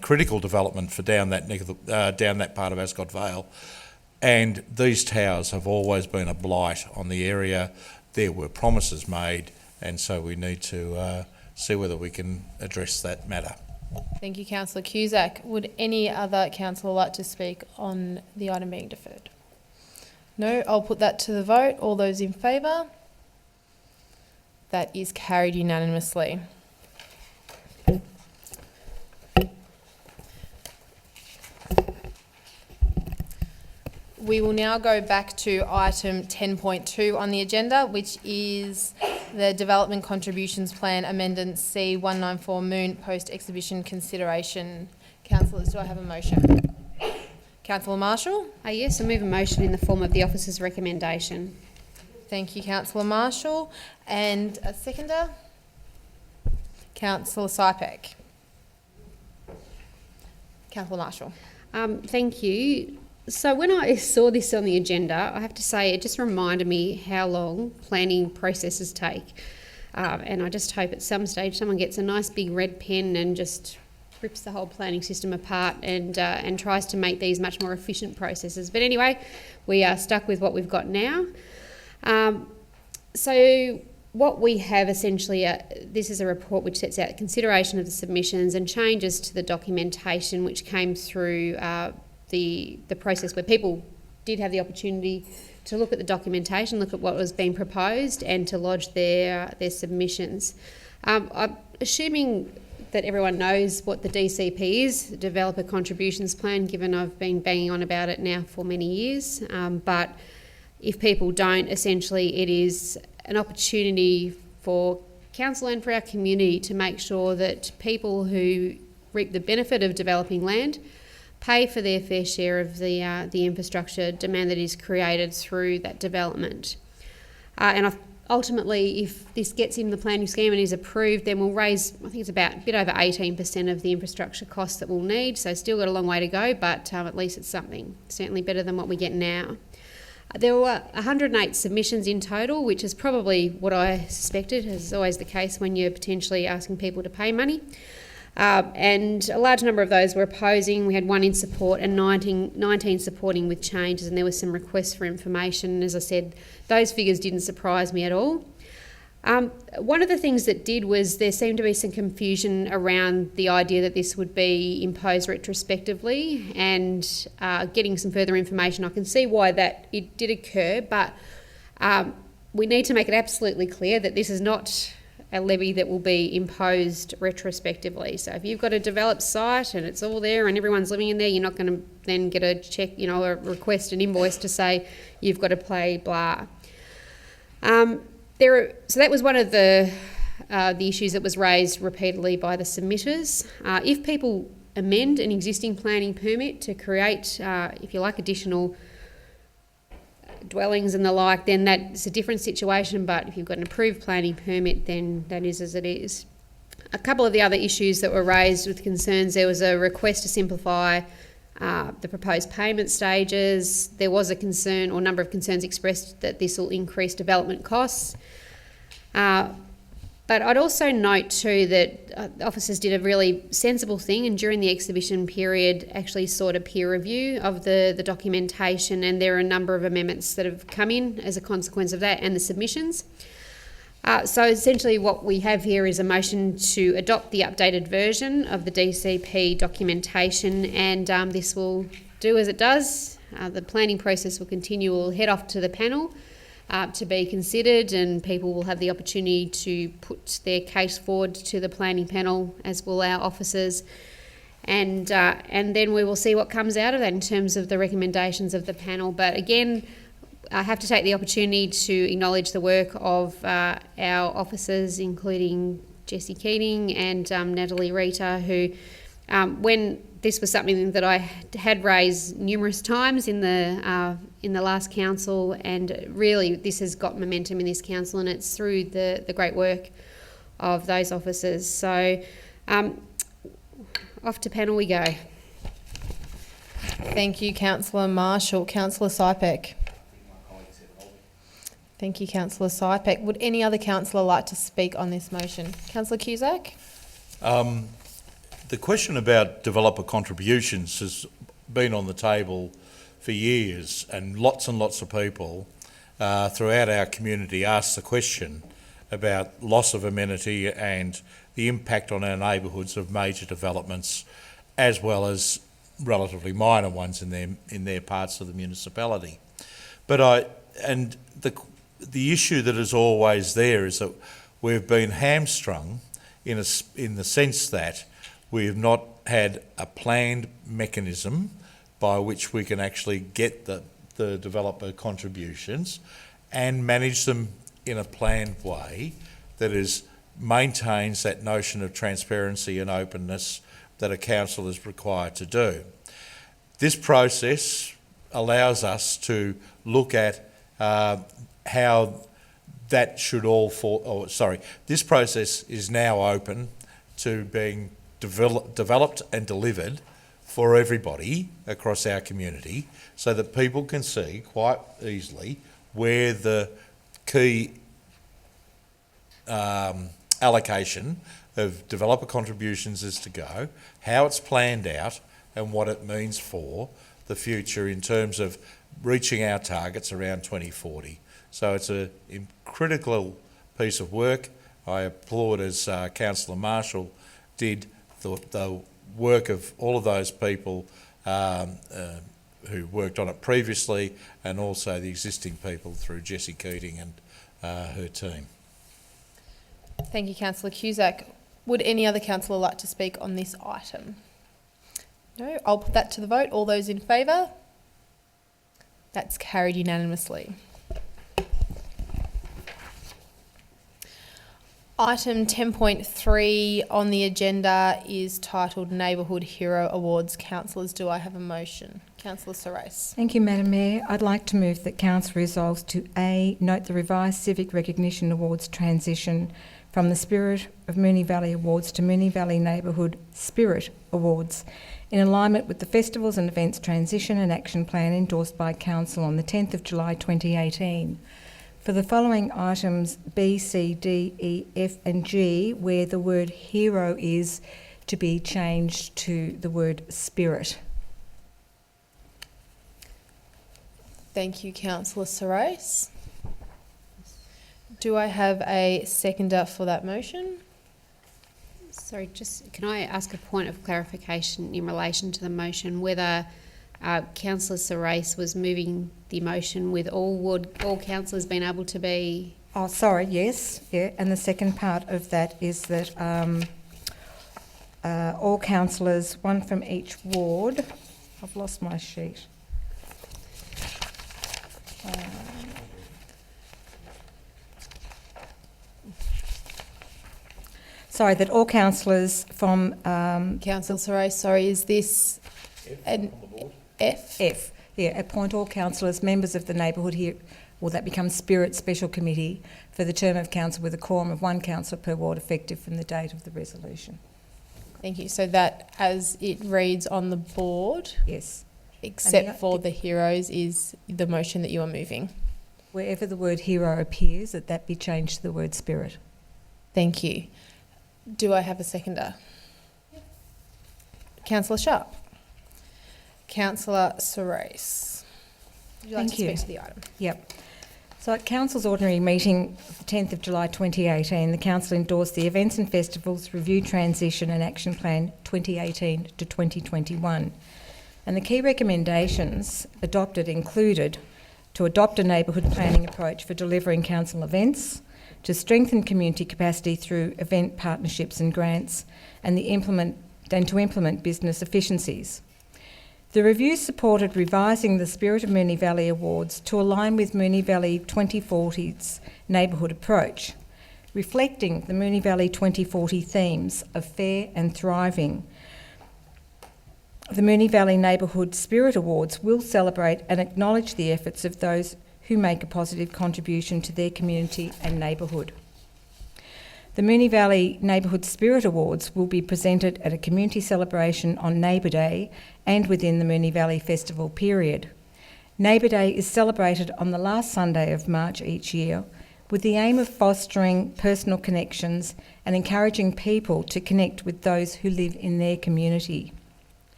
critical development for down that part of Ascot Vale, and these towers have always been a blight on the area. There were promises made, and so we need to see whether we can address that matter. Thank you, Councillor Cusack. Would any other councillor like to speak on the item being deferred? No, I'll put that to the vote. All those in favour? That is carried unanimously. We will now go back to item 10.2 on the agenda, which is the Development Contributions Plan Amendment C194 Moon Post-Exhibition Consideration. Councillors, do I have a motion? Councillor Marshall? Yes, I move a motion in the form of the officer's recommendation. Thank you, Councillor Marshall. And a seconder? Councillor Sypek. Councillor Marshall. Thank you. So when I saw this on the agenda, I have to say it just reminded me how long planning processes take. And I just hope at some stage someone gets a nice big red pen and just rips the whole planning system apart and tries to make these much more efficient processes. But anyway, we are stuck with what we've got now. So what we have essentially, this is a report which sets out consideration of the submissions and changes to the documentation which came through the process where people did have the opportunity to look at the documentation, look at what was being proposed and to lodge their submissions. I'm assuming that everyone knows what the DCP is, the Developer Contributions Plan, given I've been banging on about it now for many years. But if people don't, essentially it is an opportunity for council and for our community to make sure that people who reap the benefit of developing land pay for their fair share of the infrastructure demand that is created through that development. Ultimately, if this gets in the planning scheme and is approved, then we'll raise, I think it's about a bit over 18% of the infrastructure costs that we'll need. So still got a long way to go, but at least it's something. Certainly better than what we get now. There were 108 submissions in total, which is probably what I suspected, as is always the case when you're potentially asking people to pay money. And a large number of those were opposing. We had 1 in support and 19 supporting with changes, and there were some requests for information. And as I said, those figures didn't surprise me at all. One of the things that did was there seemed to be some confusion around the idea that this would be imposed retrospectively, and getting some further information, I can see why that it did occur, but we need to make it absolutely clear that this is not a levy that will be imposed retrospectively. So if you've got a developed site and it's all there and everyone's living in there, you're not going to then get a check, a request, an invoice to say you've got to pay blah. So that was one of the issues that was raised repeatedly by the submitters. If people amend an existing planning permit to create, if you like, additional dwellings and the like, then that's a different situation. But if you've got an approved planning permit, then that is as it is. A couple of the other issues that were raised with concerns, there was a request to simplify the proposed payment stages. There was a concern or number of concerns expressed that this will increase development costs. But I'd also note too that officers did a really sensible thing, and during the exhibition period actually sought a peer review of the documentation, and there are a number of amendments that have come in as a consequence of that and the submissions. So essentially what we have here is a motion to adopt the updated version of the DCP documentation, and this will do as it does. The planning process will continue. We'll head off to the panel to be considered, and people will have the opportunity to put their case forward to the planning panel, as will our officers, and then we will see what comes out of that in terms of the recommendations of the panel. But again, I have to take the opportunity to acknowledge the work of our officers, including Jessie Keating and Natalie Rita, who, when this was something that I had raised numerous times in the last council, and really this has got momentum in this council, and it's through the great work of those officers. So off to panel we go. Thank you, Councillor Marshall. Councillor Sypek. Thank you, Councillor Sypek. Would any other councillor like to speak on this motion? Councillor Cusack? The question about developer contributions has been on the table for years, and lots of people throughout our community ask the question about loss of amenity and the impact on our neighbourhoods of major developments, as well as relatively minor ones in their parts of the municipality. But the issue that is always there is that we've been hamstrung in the sense that we have not had a planned mechanism by which we can actually get the developer contributions and manage them in a planned way that maintains that notion of transparency and openness that a council is required to do. This process allows us to look at how that should all this process is now open to being developed and delivered for everybody across our community, so that people can see quite easily where the key allocation of developer contributions is to go, how it's planned out, and what it means for the future in terms of reaching our targets around 2040. So it's a critical piece of work. I applaud, as Councillor Marshall did, the work of all of those people who worked on it previously, and also the existing people through Jessie Keating and her team. Thank you, Councillor Cusack. Would any other councillor like to speak on this item? No? I'll put that to the vote. All those in favour? That's carried unanimously. Item 10.3 on the agenda is titled Neighbourhood Hero Awards. Councillors, do I have a motion? Councillor Sorais. Thank you, Madam Mayor. I'd like to move that Council resolves to A, note the revised Civic Recognition Awards transition from the Spirit of Moonee Valley Awards to Moonee Valley Neighbourhood Spirit Awards, in alignment with the Festivals and Events Transition and Action Plan endorsed by Council on the 10th of July 2018. For the following items B, C, D, E, F and G, where the word hero is to be changed to the word spirit. Thank you, Councillor Sorais. Do I have a seconder for that motion? Sorry, can I ask a point of clarification in relation to the motion, whether Councillor Sorais was moving the motion with all councillors being able to be... Oh, sorry, yes, yeah, and the second part of that is that all councillors, one from each ward. I've lost my sheet. Sorry, that all councillors from... Councillor Sorais, sorry, is this an F? F, yeah, appoint all councillors, members of the neighbourhood here, or that becomes Spirit Special Committee for the term of council with a quorum of one councillor per ward effective from the date of the resolution. Thank you. So that, as it reads on the board, yes, except for the heroes, is the motion that you are moving. Wherever the word hero appears, that be changed to the word spirit. Thank you. Do I have a seconder? Yep. Councillor Sharp. Councillor Sorais. Would you like to speak to the item? Yep. So at Council's ordinary meeting, 10th of July 2018, the Council endorsed the Events and Festivals Review Transition and Action Plan 2018 to 2021. And the key recommendations adopted included to adopt a neighbourhood planning approach for delivering council events, to strengthen community capacity through event partnerships and grants, and to implement business efficiencies. The review supported revising the Spirit of Moonee Valley Awards to align with Moonee Valley 2040's neighbourhood approach, reflecting the Moonee Valley 2040 themes of fair and thriving. The Moonee Valley Neighbourhood Spirit Awards will celebrate and acknowledge the efforts of those who make a positive contribution to their community and neighbourhood. The Moonee Valley Neighbourhood Spirit Awards will be presented at a community celebration on Neighbour Day and within the Moonee Valley Festival period. Neighbour Day is celebrated on the last Sunday of March each year with the aim of fostering personal connections and encouraging people to connect with those who live in their community.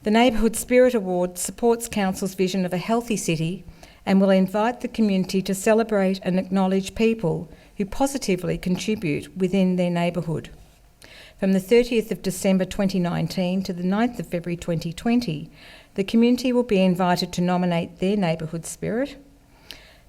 The Neighbourhood Spirit Award supports Council's vision of a healthy city and will invite the community to celebrate and acknowledge people who positively contribute within their neighbourhood. From the 30th of December 2019 to the 9th of February 2020, the community will be invited to nominate their neighbourhood spirit.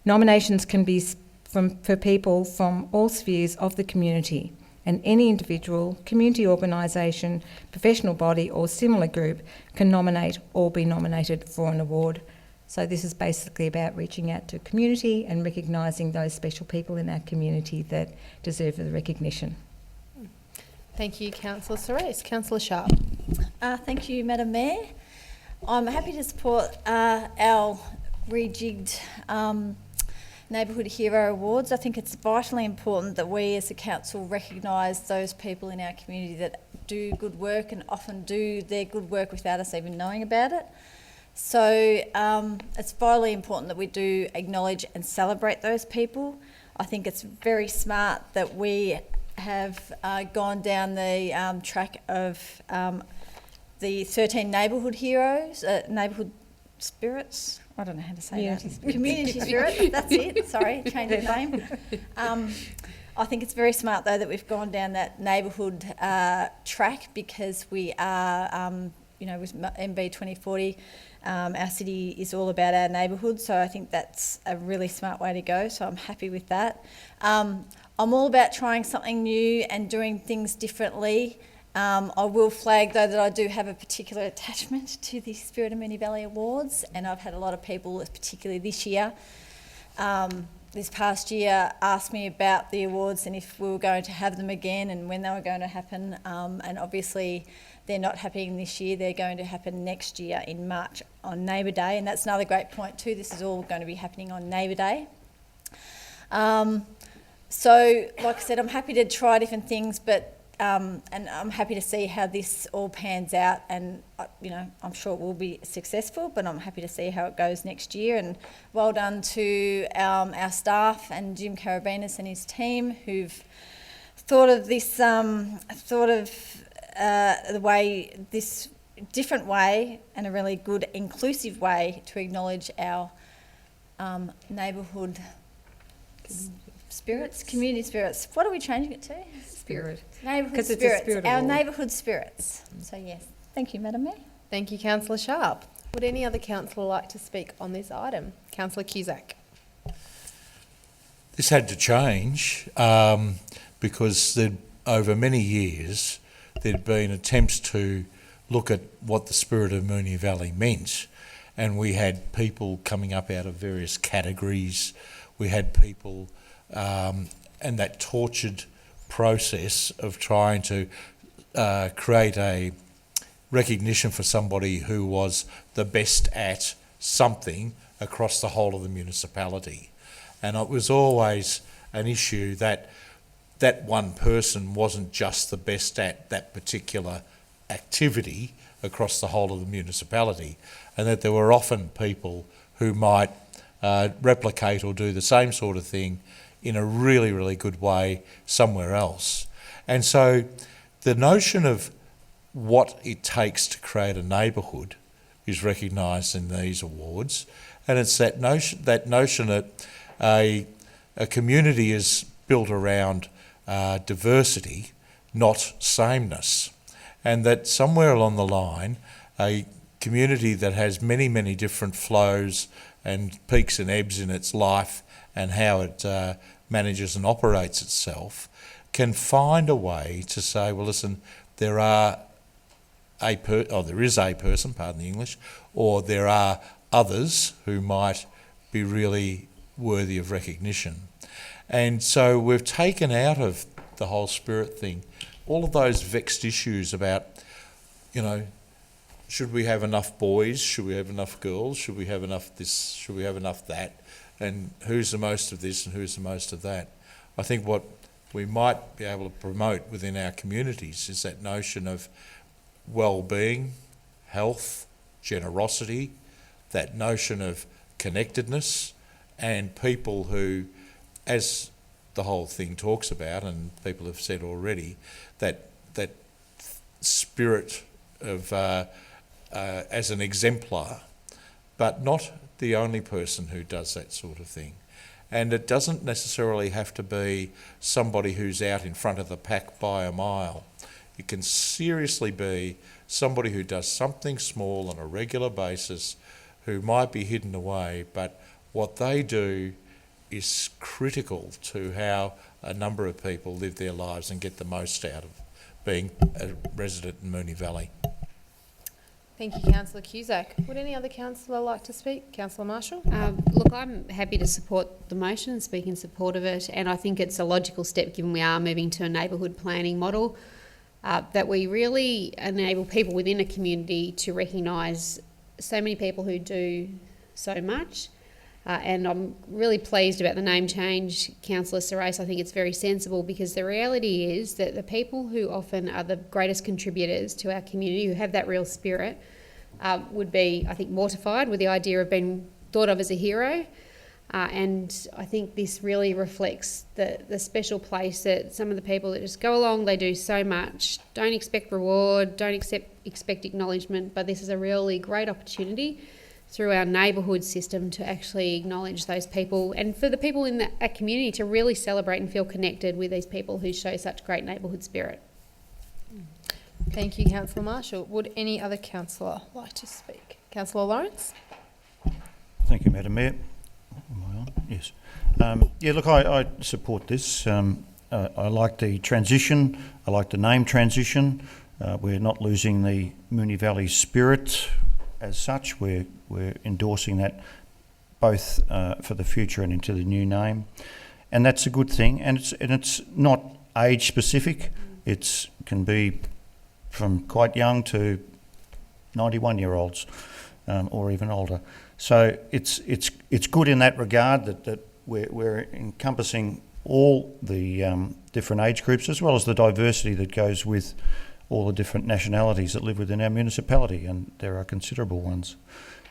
Nominations can be for people from all spheres of the community, and any individual, community organisation, professional body or similar group can nominate or be nominated for an award. So this is basically about reaching out to community and recognising those special people in our community that deserve the recognition. Thank you, Councillor Sorais. Councillor Sharp. Thank you, Madam Mayor. I'm happy to support our rejigged Neighbourhood Hero Awards. I think it's vitally important that we as a council recognise those people in our community that do good work and often do their good work without us even knowing about it. So it's vitally important that we do acknowledge and celebrate those people. I think it's very smart that we have gone down the track of the 13 neighbourhood heroes, neighbourhood spirits. I don't know how to say that. Community spirit, that's it. Sorry, change the name. I think it's very smart though that we've gone down that neighbourhood track because we are, with MB 2040, our city is all about our neighbourhood, so I think that's a really smart way to go, so I'm happy with that. I'm all about trying something new and doing things differently. I will flag though that I do have a particular attachment to the Spirit of Moonee Valley Awards, and I've had a lot of people, particularly this year, this past year asked me about the awards and if we were going to have them again and when they were going to happen. And obviously they're not happening this year. They're going to happen next year in March on Neighbour Day. And that's another great point too. This is all going to be happening on Neighbour Day. So, like I said, I'm happy to try different things, but and I'm happy to see how this all pans out, and I'm sure it will be successful, but I'm happy to see how it goes next year. And well done to our staff and Jim Carabinas and his team who've thought of this, the way, this different way and a really good inclusive way to acknowledge our neighbourhood spirits, community spirits. What are we changing it to? Spirit. Neighbourhood 'Cause it's a spirits. spirit of Our all. neighbourhood spirits. So yes, thank you, Madam Mayor. Thank you, Councillor Sharp. Would any other councillor like to speak on this item? Councillor Cusack. This had to change because over many years there'd been attempts to look at what the spirit of Moonee Valley meant, and we had people coming up out of various categories. We had people and that tortured process of trying to create a recognition for somebody who was the best at something across the whole of the municipality. And it was always an issue that that one person wasn't just the best at that particular activity across the whole of the municipality, and that there were often people who might replicate or do the same sort of thing in a really, really good way somewhere else. And so the notion of what it takes to create a neighbourhood is recognised in these awards, and it's that notion that a community is built around diversity, not sameness, and that somewhere along the line a community that has many, many different flows and peaks and ebbs in its life and how it manages and operates itself can find a way to say, well, listen, there is a person, pardon the English, or there are others who might be really worthy of recognition. And so we've taken out of the whole spirit thing all of those vexed issues about, should we have enough boys? Should we have enough girls? Should we have enough this? Should we have enough that? And who's the most of this and who's the most of that? I think what we might be able to promote within our communities is that notion of well-being, health, generosity, that notion of connectedness, and people who, as the whole thing talks about, and people have said already, that spirit of as an exemplar, but not the only person who does that sort of thing. And it doesn't necessarily have to be somebody who's out in front of the pack by a mile. It can seriously be somebody who does something small on a regular basis, who might be hidden away, but what they do is critical to how a number of people live their lives and get the most out of being a resident in Moonee Valley. Thank you, Councillor Cusack. Would any other councillor like to speak? Councillor Marshall? Look, I'm happy to support the motion and speak in support of it, and I think it's a logical step, given we are moving to a neighbourhood planning model, that we really enable people within a community to recognise so many people who do so much. And I'm really pleased about the name change, Councillor Serace. I think it's very sensible, because the reality is that the people who often are the greatest contributors to our community, who have that real spirit, would be, I think, mortified with the idea of being thought of as a hero. And I think this really reflects the special place that some of the people that just go along, they do so much, don't expect reward, don't expect acknowledgement, but this is a really great opportunity through our neighbourhood system to actually acknowledge those people, and for the people in that community to really celebrate and feel connected with these people who show such great neighbourhood spirit. Thank you, Councillor Marshall. Would any other councillor like to speak? Councillor Lawrence? Thank you, Madam Mayor. Am I on? Yes. Yeah, look, I support this. I like the transition. I like the name transition. We're not losing the Moonee Valley spirit as such. We're endorsing that both for the future and into the new name. And that's a good thing. And it's not age specific. It can be from quite young to 91-year-olds or even older. So it's good in that regard that we're encompassing all the different age groups, as well as the diversity that goes with all the different nationalities that live within our municipality, and there are considerable ones.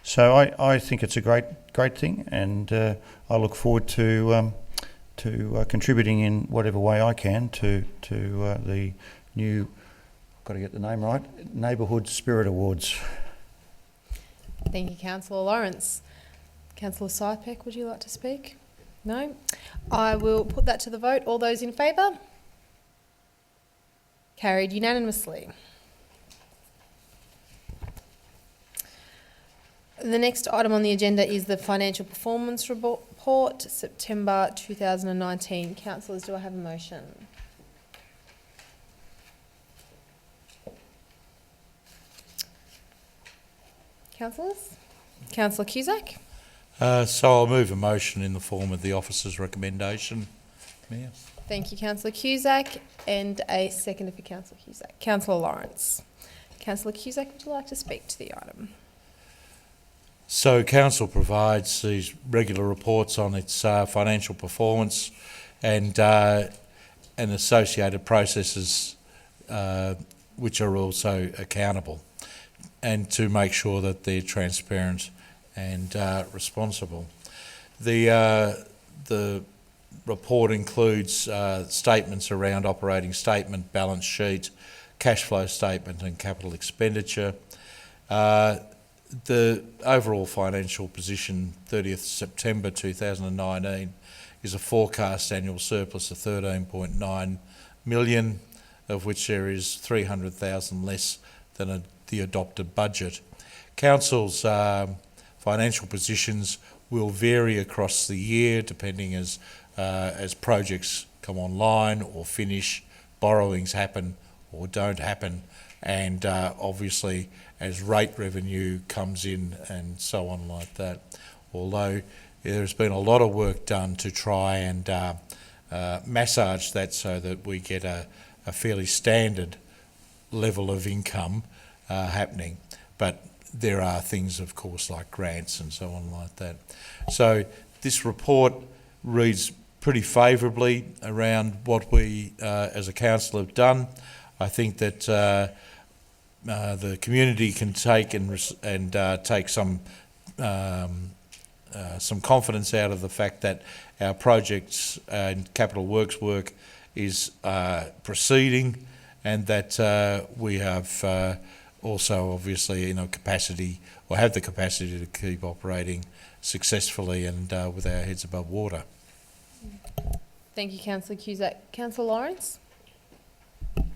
So I think it's a great thing, and I look forward to contributing in whatever way I can to the new, got to get the name right, Neighbourhood Spirit Awards. Thank you, Councillor Lawrence. Councillor Sypeck, would you like to speak? No? I will put that to the vote. All those in favour? Carried unanimously. The next item on the agenda is the Financial Performance Report, September 2019. Councillors, do I have a motion? Councillors? Councillor Cusack? So I'll move a motion in the form of the officer's recommendation, Mayor. Thank you, Councillor Cusack, and a seconder for Councillor Cusack. Councillor Lawrence. Councillor Cusack, would you like to speak to the item? So Council provides these regular reports on its financial performance and associated processes which are also accountable, and to make sure that they're transparent and responsible. The report includes statements around operating statement, balance sheet, cash flow statement and capital expenditure. The overall financial position 30th September 2019 is a forecast annual surplus of 13.9 million, of which there is 300,000 less than the adopted budget. Council's financial positions will vary across the year depending as projects come online or finish, borrowings happen or don't happen, and obviously as rate revenue comes in and so on like that. Although there's been a lot of work done to try and massage that so that we get a fairly standard level of income happening. But there are things, of course, like grants and so on like that. So this report reads pretty favourably around what we as a council have done. I think that the community can take and take some confidence out of the fact that our projects and capital works work is proceeding, and that we have also obviously capacity, or have the capacity to keep operating successfully and with our heads above water. Thank you, Councillor Cusack. Councillor Lawrence?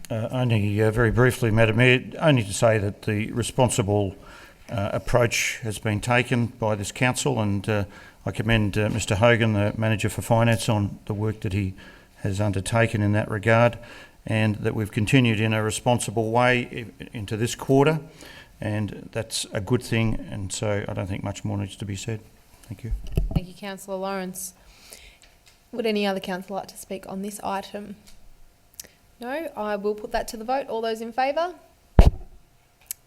Only very briefly, Madam Mayor, only to say that the responsible approach has been taken by this council, and I commend Mr Hogan, the Manager for Finance, on the work that he has undertaken in that regard, and that we've continued in a responsible way into this quarter, and that's a good thing, and so I don't think much more needs to be said. Thank you. Thank you, Councillor Lawrence. Would any other councillor like to speak on this item? No, I will put that to the vote. All those in favour?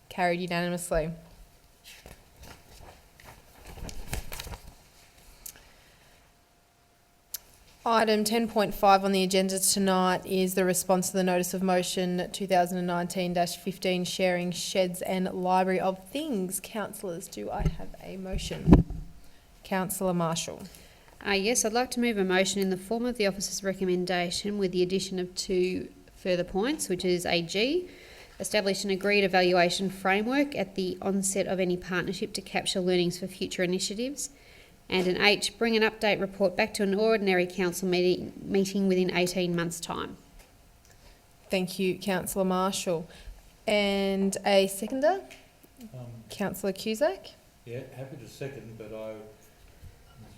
Carried unanimously. Item 10.5 on the agenda tonight is the response to the Notice of Motion 2019-15 Sharing Sheds and Library of Things. Councillors, do I have a motion? Councillor Marshall. Yes, I'd like to move a motion in the form of the officer's recommendation with the addition of 2 further points, which is AG, establish an agreed evaluation framework at the onset of any partnership to capture learnings for future initiatives, and an H, bring an update report back to an ordinary council meeting within 18 months' time. Thank you, Councillor Marshall. And a seconder? Councillor Cusack? Yeah, happy to second, but I was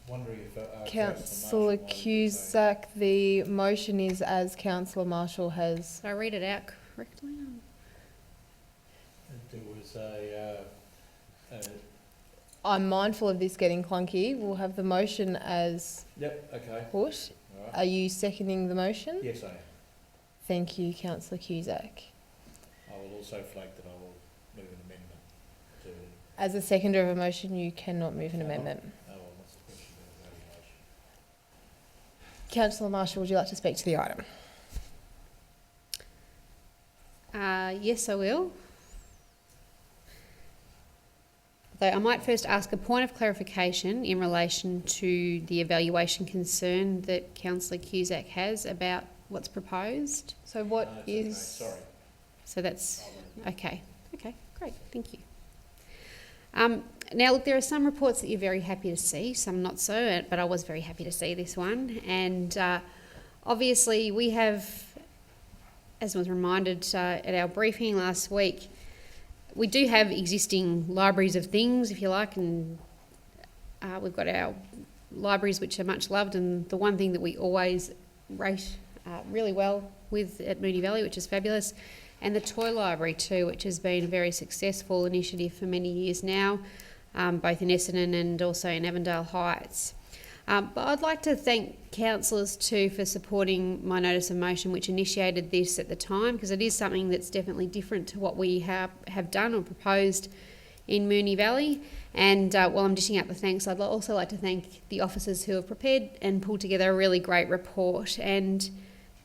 wondering if... Councillor Cusack, the motion is as Councillor Marshall has... Did I read it out correctly? There was I'm mindful of this getting clunky. We'll have the motion as okay. put. All right. Are you seconding the motion? Yes, I am. Thank you, Councillor Cusack. I will also flag that I will move an amendment to... As a seconder of a motion, you cannot move an amendment. Oh, well, what's the question about evaluation? Councillor Marshall, would you like to speak to the item? Yes, I will. Though I might first ask a point of clarification in relation to the evaluation concern that Councillor Cusack has about what's proposed. So what is... Okay. Sorry. So that's... Okay. Okay, great. Thank you. Now, look, there are some reports that you're very happy to see, some not so, but I was very happy to see this one. And obviously we have, as was reminded at our briefing last week, we do have existing libraries of things, if you like, and we've got our libraries which are much loved, and the one thing that we always rate really well with at Moonee Valley, which is fabulous, and the toy library too, which has been a very successful initiative for many years now, both in Essendon and also in Avondale Heights. But I'd like to thank councillors too for supporting my notice of motion, which initiated this at the time, because it is something that's definitely different to what we have done or proposed in Moonee Valley. And while I'm dishing out the thanks, I'd also like to thank the officers who have prepared and pulled together a really great report. And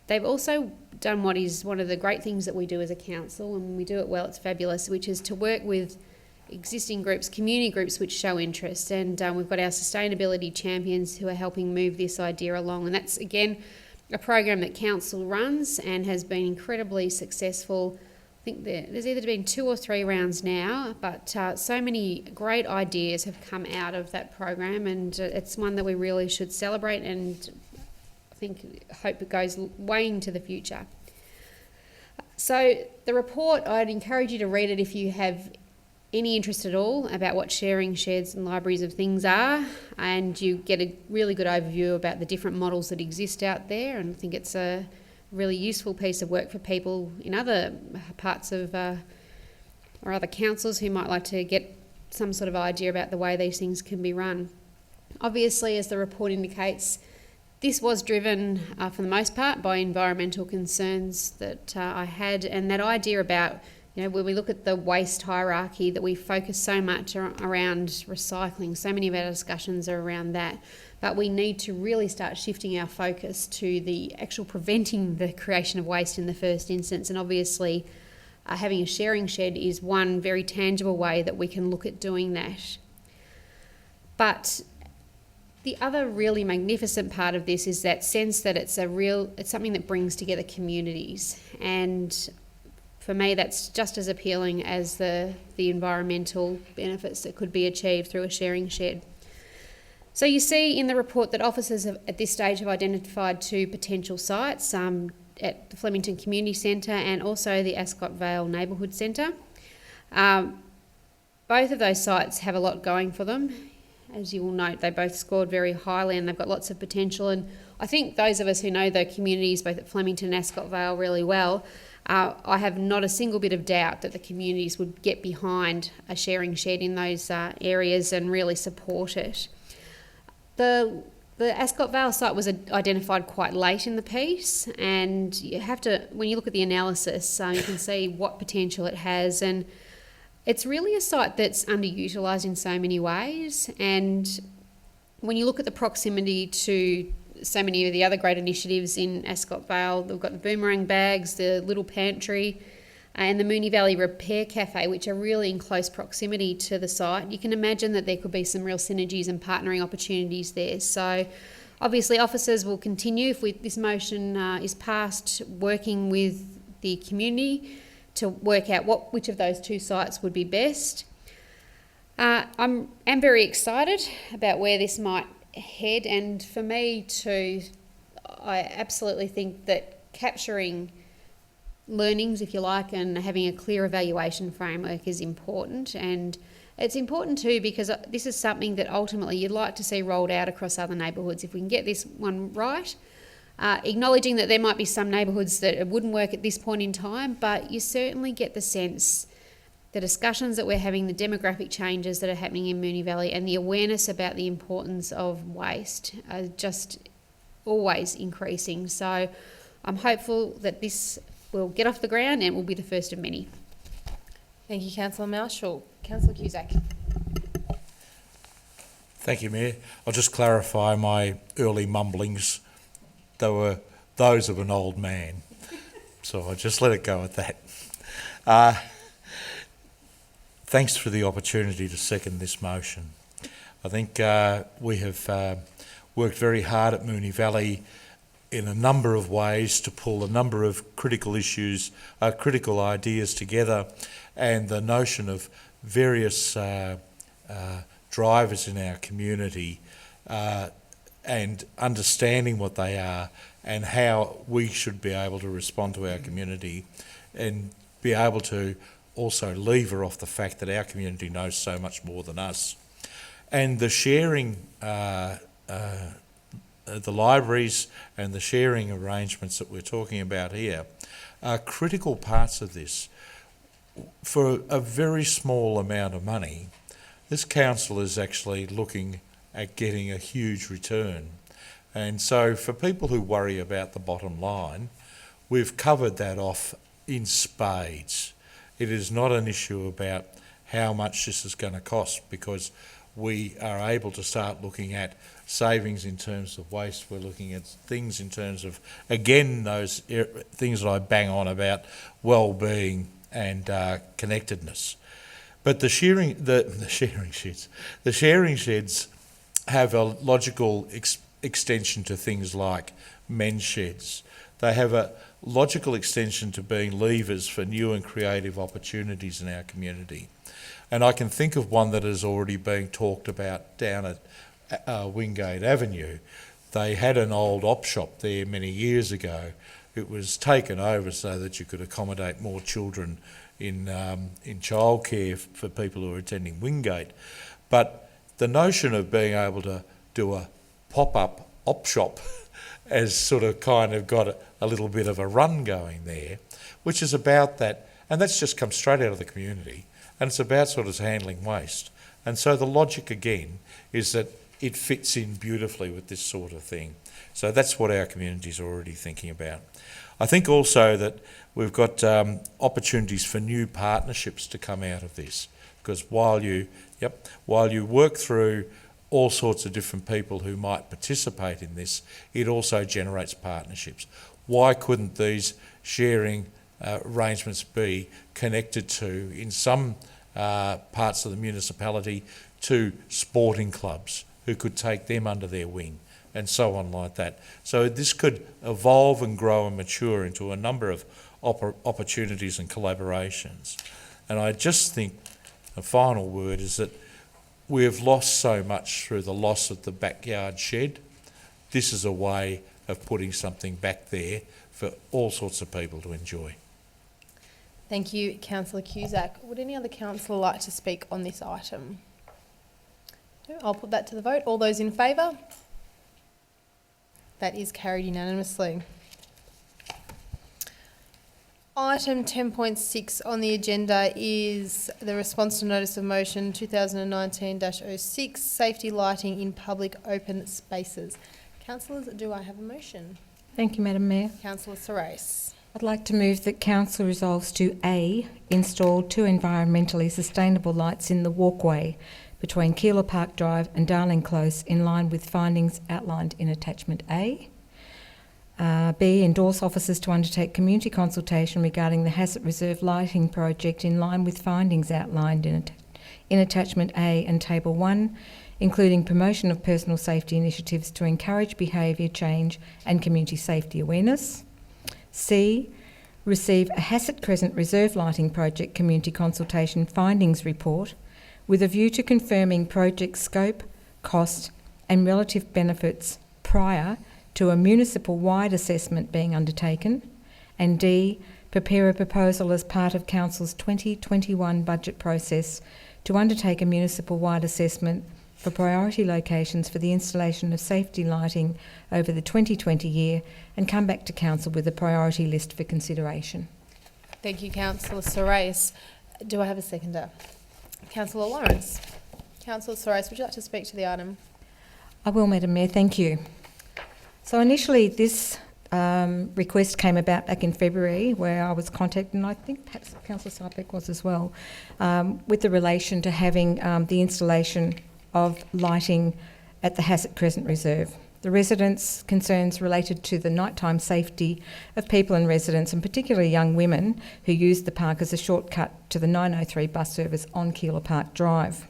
they've also done what is one of the great things that we do as a council, and when we do it well, it's fabulous, which is to work with existing groups, community groups which show interest, and we've got our sustainability champions who are helping move this idea along, and that's again a program that council runs and has been incredibly successful. I think there's either been 2 or 3 rounds now, but so many great ideas have come out of that program, and it's one that we really should celebrate, and hope it goes way into the future. So the report, I'd encourage you to read it if you have any interest at all about what sharing sheds and libraries of things are, and you get a really good overview about the different models that exist out there, and I think it's a really useful piece of work for people in other parts of or other councils who might like to get some sort of idea about the way these things can be run. Obviously, as the report indicates, this was driven for the most part by environmental concerns that I had, and that idea about, when we look at the waste hierarchy, that we focus so much around recycling, so many of our discussions are around that, but we need to really start shifting our focus to the actual preventing the creation of waste in the first instance, and obviously having a sharing shed is one very tangible way that we can look at doing that. But the other really magnificent part of this is that sense that it's something that brings together communities, and for me that's just as appealing as the environmental benefits that could be achieved through a sharing shed. So you see in the report that officers at this stage have identified 2 potential sites at the Flemington Community Centre and also the Ascot Vale Neighbourhood Centre. Both of those sites have a lot going for them. As you will note, they both scored very highly and they've got lots of potential, and I think those of us who know the communities both at Flemington and Ascot Vale really well, I have not a single bit of doubt that the communities would get behind a sharing shed in those areas and really support it. The Ascot Vale site was identified quite late in the piece, and you have to, when you look at the analysis, you can see what potential it has, and it's really a site that's underutilised in so many ways. And when you look at the proximity to so many of the other great initiatives in Ascot Vale, we've got the boomerang bags, the little pantry, and the Moonee Valley Repair Cafe, which are really in close proximity to the site. You can imagine that there could be some real synergies and partnering opportunities there. So obviously officers will continue, if this motion is passed, working with the community to work out which of those 2 sites would be best. I'm very excited about where this might head, and for me too, I absolutely think that capturing learnings, if you like, and having a clear evaluation framework is important, and it's important too because this is something that ultimately you'd like to see rolled out across other neighbourhoods if we can get this one right. Acknowledging that there might be some neighbourhoods that it wouldn't work at this point in time, but you certainly get the sense the discussions that we're having, the demographic changes that are happening in Moonee Valley, and the awareness about the importance of waste are just always increasing. So I'm hopeful that this will get off the ground and will be the first of many. Thank you, Councillor Marshall. Councillor Cusack. Thank you, Mayor. I'll just clarify my early mumblings. They were those of an old man. So I'll just let it go at that. Thanks for the opportunity to second this motion. I think we have worked very hard at Moonee Valley in a number of ways to pull a number of critical issues, critical ideas together, and the notion of various drivers in our community and understanding what they are and how we should be able to respond to our community and be able to also lever off the fact that our community knows so much more than us. And the sharing, the libraries and the sharing arrangements that we're talking about here are critical parts of this. For a very small amount of money, this council is actually looking at getting a huge return. And so for people who worry about the bottom line, we've covered that off in spades. It is not an issue about how much this is going to cost, because we are able to start looking at savings in terms of waste. We're looking at things in terms of, again, those things that I bang on about, well-being and connectedness. But the sharing sheds have a logical extension to things like men's sheds. They have a logical extension to being levers for new and creative opportunities in our community. And I can think of one that is already being talked about down at Wingate Avenue. They had an old op shop there many years ago. It was taken over so that you could accommodate more children in childcare for people who are attending Wingate. But the notion of being able to do a pop-up op shop has sort of kind of got a little bit of a run going there, which is about that, and that's just come straight out of the community, and it's about sort of handling waste. And so the logic again is that it fits in beautifully with this sort of thing. So that's what our community is already thinking about. I think also that we've got opportunities for new partnerships to come out of this, because while you work through all sorts of different people who might participate in this, it also generates partnerships. Why couldn't these sharing arrangements be connected to, in some parts of the municipality, to sporting clubs who could take them under their wing, and so on like that. So this could evolve and grow and mature into a number of opportunities and collaborations. And I just think a final word is that we have lost so much through the loss of the backyard shed. This is a way of putting something back there for all sorts of people to enjoy. Thank you, Councillor Cusack. Would any other councillor like to speak on this item? No, I'll put that to the vote. All those in favour? That is carried unanimously. Item 10.6 on the agenda is the response to notice of motion 2019-06, safety lighting in public open spaces. Councillors, do I have a motion? Thank you, Madam Mayor. Councillor Sorais. I'd like to move that Council resolves to A, install 2 environmentally sustainable lights in the walkway between Keeler Park Drive and Darling Close in line with findings outlined in Attachment A. B, endorse officers to undertake community consultation regarding the Hassett Reserve lighting project in line with findings outlined in Attachment A and Table 1, including promotion of personal safety initiatives to encourage behaviour change and community safety awareness. C, receive a Hassett Crescent Reserve lighting project community consultation findings report with a view to confirming project scope, cost and relative benefits prior to a municipal-wide assessment being undertaken, and D, prepare a proposal as part of Council's 2021 budget process to undertake a municipal-wide assessment for priority locations for the installation of safety lighting over the 2020 year and come back to Council with a priority list for consideration. Thank you, Councillor Sorais. Do I have a seconder? Councillor Lawrence. Councillor Soros, would you like to speak to the item? I will, Madam Mayor, thank you. So initially this request came about back in February, where I was contacted, and I think perhaps Councillor Sypek was as well, with the relation to having the installation of lighting at the Hassett Crescent Reserve. The residents' concerns related to the nighttime safety of people and residents, and particularly young women who use the park as a shortcut to the 903 bus service on Keilor Park Drive.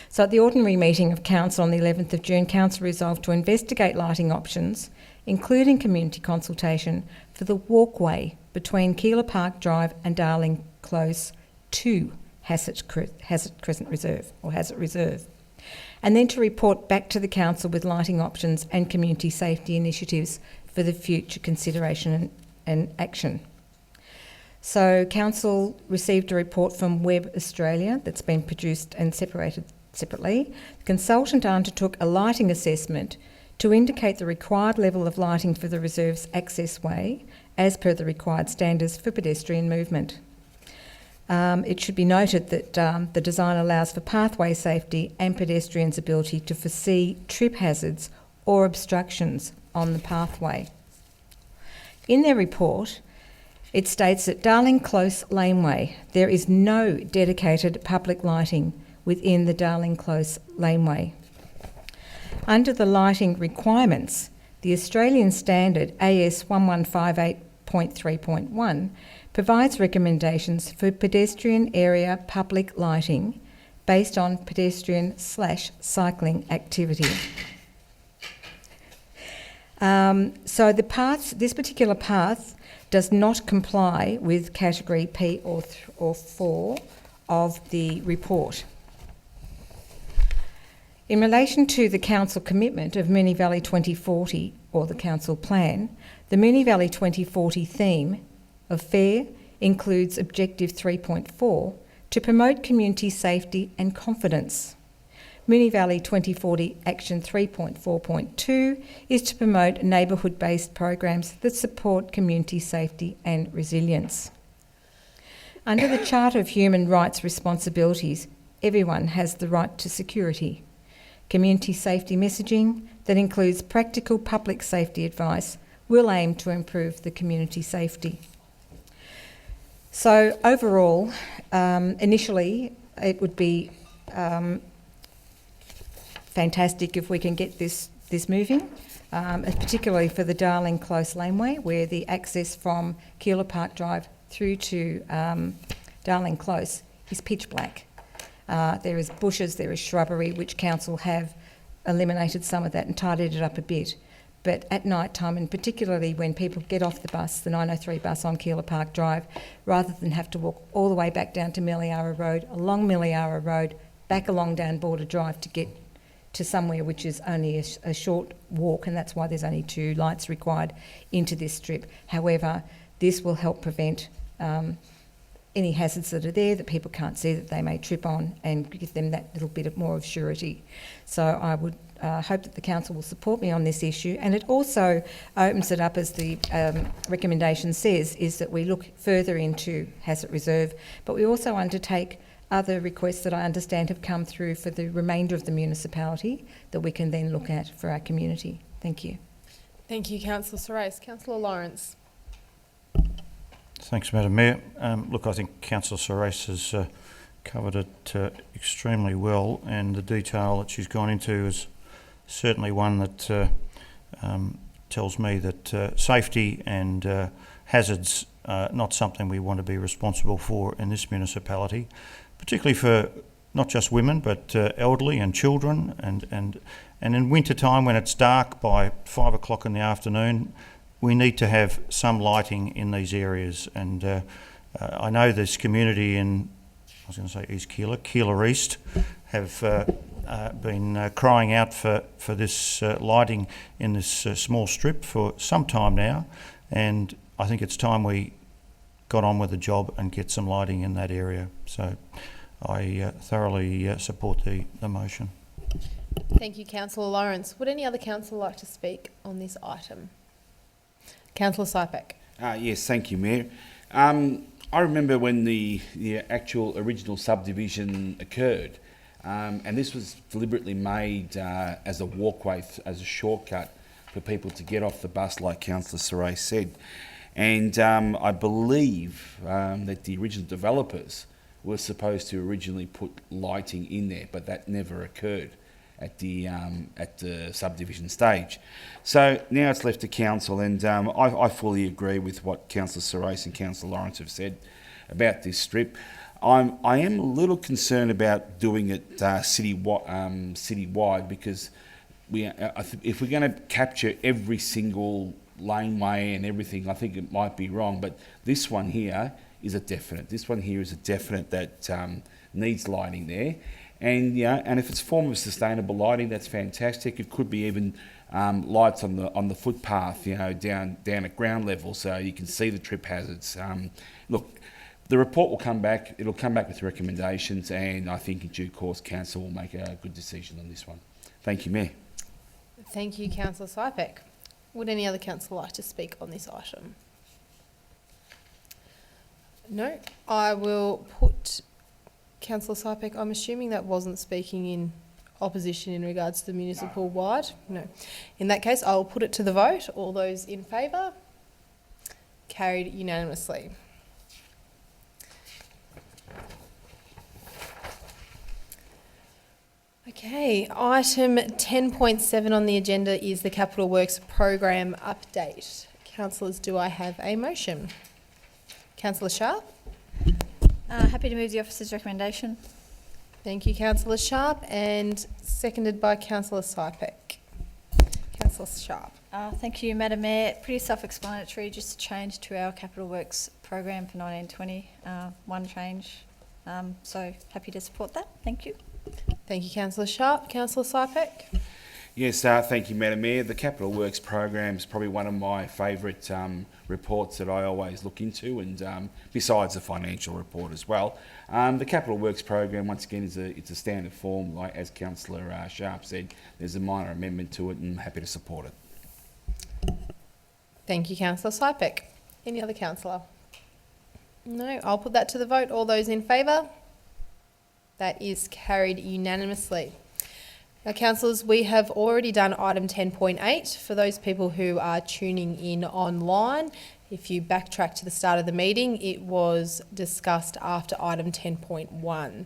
So at the ordinary meeting of Council on the 11th of June, Council resolved to investigate lighting options, including community consultation, for the walkway between Keilor Park Drive and Darling Close to Hassett Crescent Reserve, or Hassett Reserve, and then to report back to the Council with lighting options and community safety initiatives for the future consideration and action. So Council received a report from Web Australia that's been produced and separated separately. The consultant undertook a lighting assessment to indicate the required level of lighting for the reserve's access way as per the required standards for pedestrian movement. It should be noted that the design allows for pathway safety and pedestrians' ability to foresee trip hazards or obstructions on the pathway. In their report, it states that Darling Close Laneway, there is no dedicated public lighting within the Darling Close Laneway. Under the lighting requirements, the Australian standard AS 1158.3.1 provides recommendations for pedestrian area public lighting based on pedestrian/cycling activity. So this particular path does not comply with category P or 4 of the report. In relation to the Council commitment of Moonee Valley 2040, or the Council plan, the Moonee Valley 2040 theme of FAIR includes Objective 3.4 to promote community safety and confidence. Moonee Valley 2040 Action 3.4.2 is to promote neighbourhood-based programs that support community safety and resilience. Under the Charter of Human Rights Responsibilities, everyone has the right to security. Community safety messaging that includes practical public safety advice will aim to improve the community safety. So overall, initially it would be fantastic if we can get this moving, particularly for the Darling Close Laneway, where the access from Keilor Park Drive through to Darling Close is pitch black. There is bushes, there is shrubbery, which Council have eliminated some of that and tidied it up a bit. But at night time, and particularly when people get off the bus, the 903 bus on Keilor Park Drive, rather than have to walk all the way back down to Milliara Road, along Milliara Road, back along down Border Drive to get to somewhere which is only a short walk, and that's why there's only 2 lights required into this strip. However, this will help prevent any hazards that are there that people can't see that they may trip on, and give them that little bit more of surety. So I would hope that the Council will support me on this issue, and it also opens it up, as the recommendation says, is that we look further into Hassett Reserve, but we also undertake other requests that I understand have come through for the remainder of the municipality that we can then look at for our community. Thank you. Thank you, Councillor Soros. Councillor Lawrence. Thanks, Madam Mayor. Look, I think Councillor Soros has covered it extremely well, and the detail that she's gone into is certainly one that tells me that safety and hazards are not something we want to be responsible for in this municipality, particularly for not just women but elderly and children, and in winter time when it's dark by 5 o'clock in the afternoon, we need to have some lighting in these areas. And I know this community in, I was going to say East Keilor, Keilor East, have been crying out for this lighting in this small strip for some time now, and I think it's time we got on with the job and get some lighting in that area. So I thoroughly support the motion. Thank you, Councillor Lawrence. Would any other councillor like to speak on this item? Councillor Sypek. Yes, thank you, Mayor. I remember when the actual original subdivision occurred, and this was deliberately made as a walkway, as a shortcut for people to get off the bus, like Councillor Saray said. And I believe that the original developers were supposed to originally put lighting in there, but that never occurred at the subdivision stage. So now it's left to council, and I fully agree with what Councillor Saray and Councillor Lawrence have said about this strip. I am a little concerned about doing it citywide, because if we're going to capture every single laneway and everything, I think it might be wrong. But this one here is a definite. This one here is a definite that needs lighting there. And and if it's a form of sustainable lighting, that's fantastic. It could be even lights on the footpath, down at ground level, so you can see the trip hazards. Look, the report will come back. It'll come back with recommendations, and I think in due course, council will make a good decision on this one. Thank you, Mayor. Thank you, Councillor Sypek. Would any other councillor like to speak on this item? No. I will put Councillor Sypek, I'm assuming that wasn't speaking in opposition in regards to the municipal wide? No. In that case, I will put it to the vote. All those in favour? Carried unanimously. Okay, item 10.7 on the agenda is the Capital Works Program update. Councillors, do I have a motion? Councillor Sharp? Happy to move the officer's recommendation. Thank you, Councillor Sharp, and seconded by Councillor Sypek. Councillor Sharp. Thank you, Madam Mayor. Pretty self-explanatory, just a change to our Capital Works program for 1920. One change, so happy to support that. Thank you. Thank you, Councillor Sharp. Councillor Sypek. Yes, thank you, Madam Mayor. The Capital Works program is probably one of my favourite reports that I always look into, and besides the financial report as well. The Capital Works program, once again, it's a standard form. Like as Councillor Sharp said, there's a minor amendment to it, and I'm happy to support it. Thank you, Councillor Sypek. Any other councillor? No, I'll put that to the vote. All those in favour? That is carried unanimously. Now, councillors, we have already done item 10.8. For those people who are tuning in online, if you backtrack to the start of the meeting, it was discussed after item 10.1.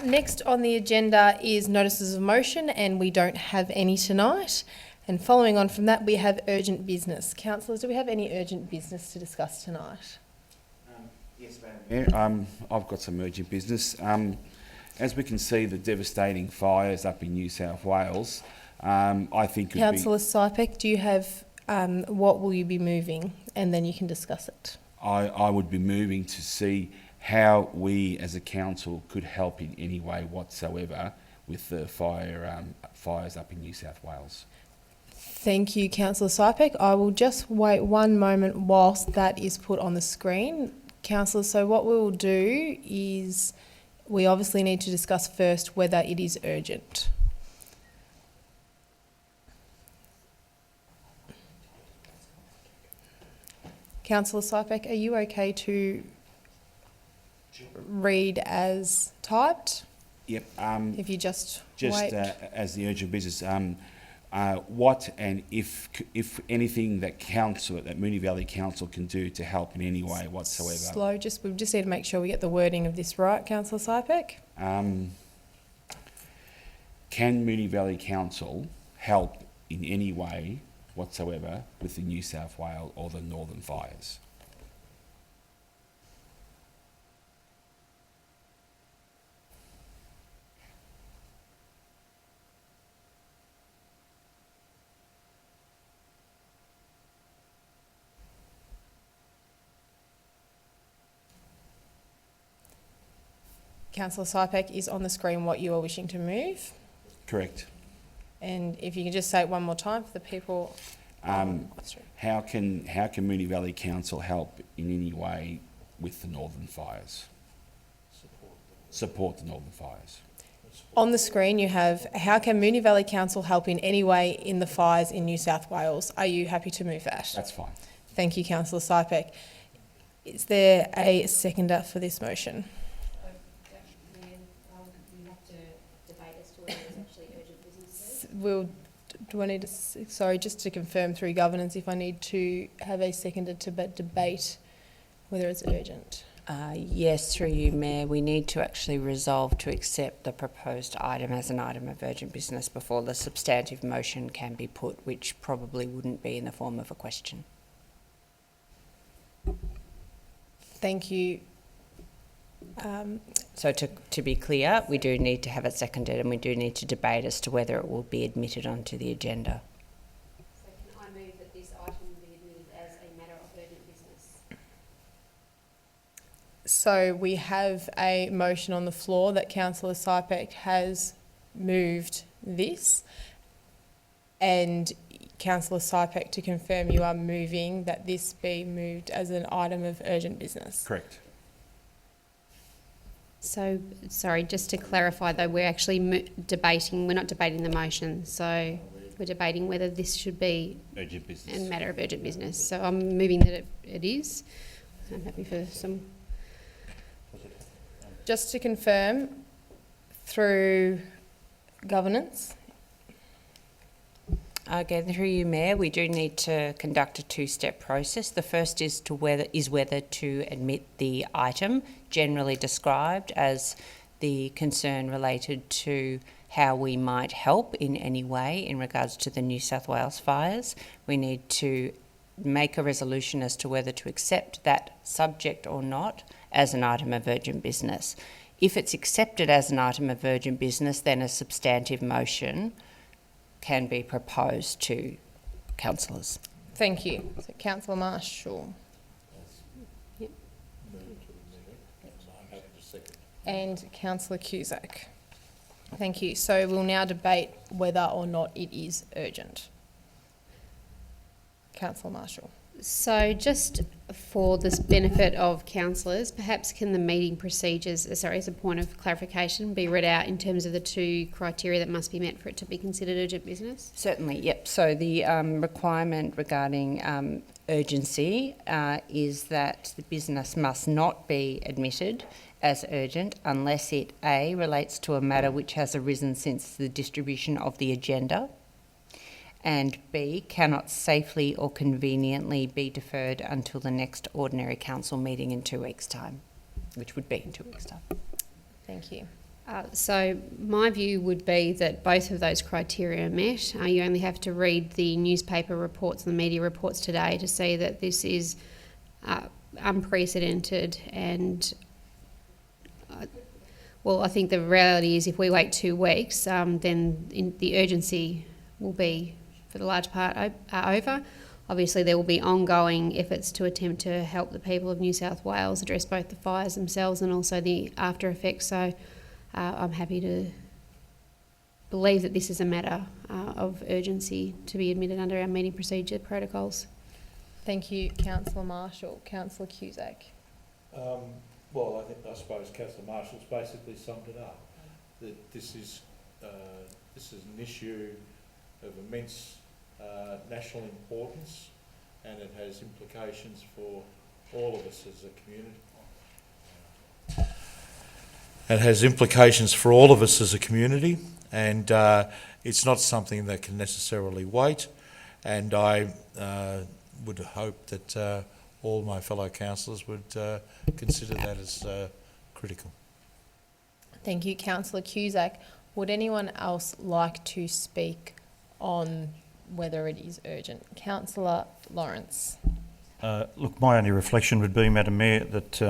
Next on the agenda is notices of motion, and we don't have any tonight. And following on from that, we have urgent business. Councillors, do we have any urgent business to discuss tonight? Yes, Madam Mayor. I've got some urgent business. As we can see, the devastating fires up in New South Wales, I think... Councillor Sypek, do you have, what will you be moving? And then you can discuss it. I would be moving to see how we as a council could help in any way whatsoever with the fires up in New South Wales. Thank you, Councillor Sypek. I will just wait one moment whilst that is put on the screen. Councillor, so what we will do is we obviously need to discuss first whether it is urgent. Councillor Sypek, are you okay to read as typed? Yep. If you just wait. As the urgent business, what and if anything that Moonee Valley Council can do to help in any way whatsoever. Slow, we just need to make sure we get the wording of this right, Councillor Sypek. Can Moonee Valley Council help in any way whatsoever with the New South Wales or the Northern fires? Councillor Sypek, is on the screen what you are wishing to move. Correct. And if you can just say it one more time for the people. How can Moonee Valley Council help in any way with the Northern fires? Support the Northern fires. On the screen you have, how can Moonee Valley Council help in any way in the fires in New South Wales? Are you happy to move that? That's fine. Thank you, Councillor Sypek. Is there a seconder for this motion? Do I need to, sorry, just to confirm through governance, if I need to have a seconder to debate whether it's urgent? Yes, through you, Mayor. We need to actually resolve to accept the proposed item as an item of urgent business before the substantive motion can be put, which probably wouldn't be in the form of a question. Thank you. So to be clear, we do need to have it seconded and we do need to debate as to whether it will be admitted onto the agenda. So can I move that this item be admitted as a matter of urgent business? So we have a motion on the floor that Councillor Sypek has moved this, and Councillor Sypek, to confirm, you are moving that this be moved as an item of urgent business. Correct. So, sorry, just to clarify though, we're actually debating, we're not debating the motion, so we're debating whether this should be urgent business. a matter of urgent business. So I'm moving that it is. I'm happy for some. Just to confirm, through governance. Again, through you, Mayor, we do need to conduct a two-step process. The first is whether to admit the item, generally described as the concern related to how we might help in any way in regards to the New South Wales fires. We need to make a resolution as to whether to accept that subject or not as an item of urgent business. If it's accepted as an item of urgent business, then a substantive motion can be proposed to councillors. Thank you. So Councillor Marshall. Yep. And Councillor Cusack. Thank you. So we'll now debate whether or not it is urgent. Councillor Marshall. So just for this benefit of councillors, perhaps can the meeting procedures, as a point of clarification, be read out in terms of the two criteria that must be met for it to be considered urgent business? Certainly, yep. So the requirement regarding urgency is that the business must not be admitted as urgent unless it A, relates to a matter which has arisen since the distribution of the agenda, and B, cannot safely or conveniently be deferred until the next ordinary council meeting in 2 weeks' time, which would be in 2 weeks' time. Thank you. So my view would be that both of those criteria are met. You only have to read the newspaper reports and the media reports today to see that this is unprecedented, and I think the reality is if we wait 2 weeks, then the urgency will be, for the large part, over. Obviously, there will be ongoing efforts to attempt to help the people of New South Wales address both the fires themselves and also the after effects. So I'm happy to believe that this is a matter of urgency to be admitted under our meeting procedure protocols. Thank you, Councillor Marshall. Councillor Cusack. Well, I suppose Councillor Marshall's basically summed it up. That this is an issue of immense national importance, and it has implications for all of us as a community. It has implications for all of us as a community, and it's not something that can necessarily wait. And I would hope that all my fellow councillors would consider that as critical. Thank you, Councillor Cusack. Would anyone else like to speak on whether it is urgent? Councillor Lawrence. Look, my only reflection would be, Madam Mayor, that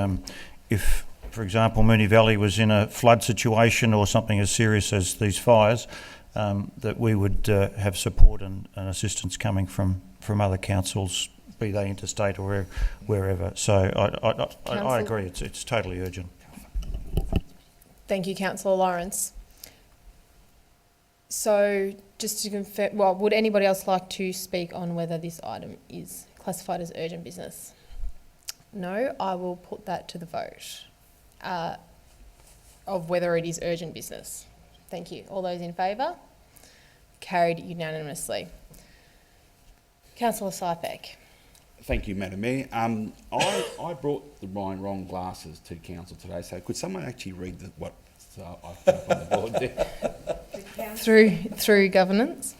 if, for example, Moonee Valley was in a flood situation or something as serious as these fires, that we would have support and assistance coming from other councils, be they interstate or wherever. So I agree, it's totally urgent. Thank you, Councillor Lawrence. So just to confirm, would anybody else like to speak on whether this item is classified as urgent business? No, I will put that to the vote of whether it is urgent business. Thank you. All those in favour? Carried unanimously. Councillor Sypek. Thank you, Madam Mayor. I brought my wrong glasses to council today, so could someone actually read what I've put up on the board there? Through governance.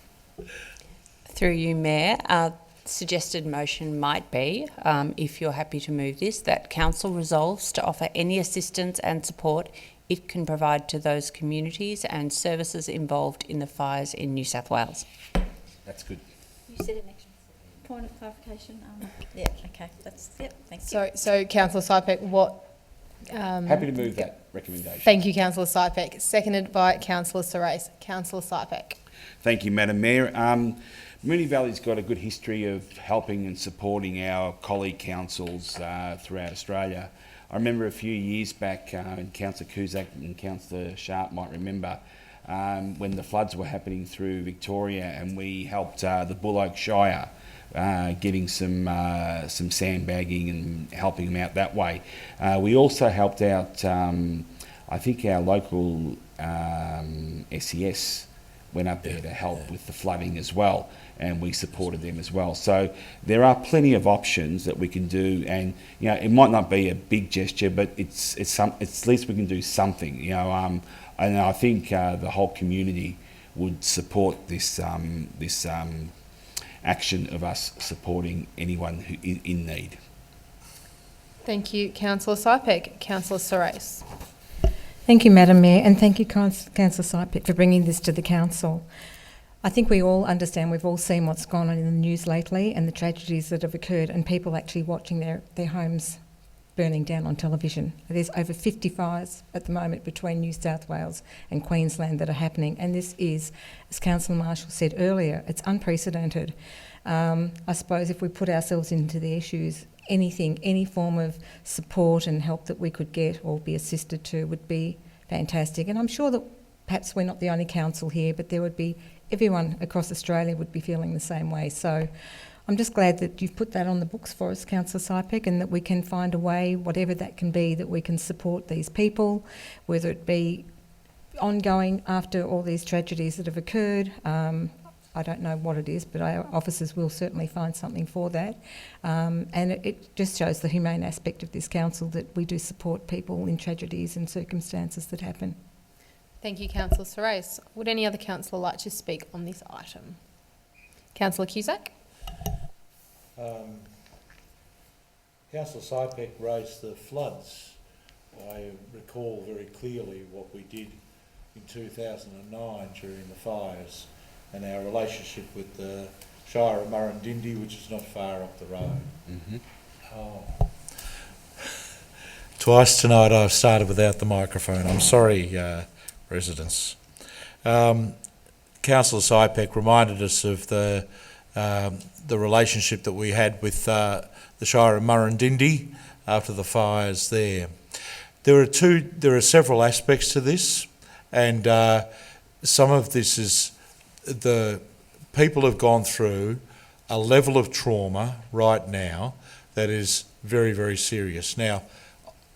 Through you, Mayor, suggested motion might be, if you're happy to move this, that council resolves to offer any assistance and support it can provide to those communities and services involved in the fires in New South Wales. That's good. You said it next. Point of clarification. Yeah, okay, that's, yep, thank you. So Councillor Sypek, what... Happy to move that recommendation. Thank you, Councillor Sypek. Seconded by Councillor Sorais. Councillor Sypek. Thank you, Madam Mayor. Moonee Valley's got a good history of helping and supporting our colleague councils throughout Australia. I remember a few years back, and Councillor Cusack and Councillor Sharp might remember, when the floods were happening through Victoria, and we helped the Bull Oak Shire getting some sandbagging and helping them out that way. We also helped out, I think our local SES went up there to help with the flooding as well, and we supported them as well. So there are plenty of options that we can do, and you know, it might not be a big gesture, but it's at least we can do something. You know, and I think the whole community would support this action of us supporting anyone who is in need. Thank you, Councillor Sypek. Councillor Sorais. Thank you, Madam Mayor, and thank you, Councillor Sypek, for bringing this to the council. I think we all understand, we've all seen what's gone on in the news lately and the tragedies that have occurred, and people actually watching their homes burning down on television. There's over 50 fires at the moment between New South Wales and Queensland that are happening, and this is, as Councillor Marshall said earlier, it's unprecedented. I suppose if we put ourselves into the issues, anything, any form of support and help that we could get or be assisted to would be fantastic. And I'm sure that perhaps we're not the only council here, but there would be, everyone across Australia would be feeling the same way. So I'm just glad that you've put that on the books for us, Councillor Sypek, and that we can find a way, whatever that can be, that we can support these people, whether it be ongoing after all these tragedies that have occurred. I don't know what it is, but our officers will certainly find something for that. And it just shows the humane aspect of this council, that we do support people in tragedies and circumstances that happen. Thank you, Councillor Sorais. Would any other councillor like to speak on this item? Councillor Cusack. Councillor Sypek raised the floods. I recall very clearly what we did in 2009 during the fires, and our relationship with the Shire of Murrindindi, which is not far up the road. Mm-hmm. Oh. Twice tonight I've started without the microphone. I'm sorry, residents. Councillor Sypek reminded us of the relationship that we had with the Shire of Murrindindi after the fires there. There are several aspects to this, and some of this is the people have gone through a level of trauma right now that is very, very serious. Now,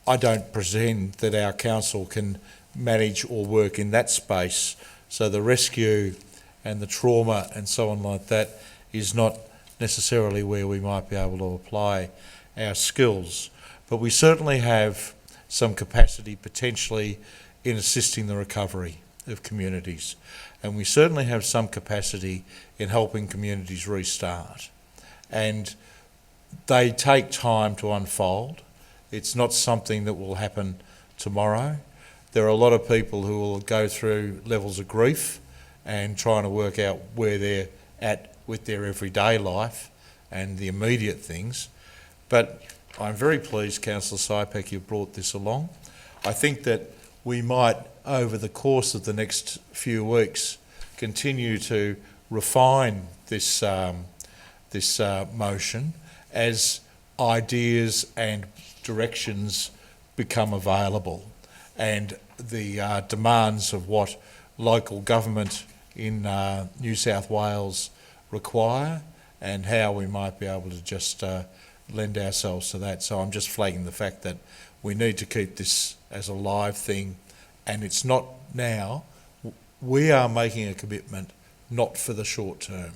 I don't pretend that our council can manage or work in that space, so the rescue and the trauma and so on like that is not necessarily where we might be able to apply our skills. But we certainly have some capacity potentially in assisting the recovery of communities. And we certainly have some capacity in helping communities restart. And they take time to unfold. It's not something that will happen tomorrow. There are a lot of people who will go through levels of grief and trying to work out where they're at with their everyday life and the immediate things. But I'm very pleased, Councillor Sypek, you've brought this along. I think that we might, over the course of the next few weeks, continue to refine this motion as ideas and directions become available, and the demands of what local government in New South Wales require, and how we might be able to just lend ourselves to that. So I'm just flagging the fact that we need to keep this as a live thing, and it's not now. We are making a commitment not for the short term.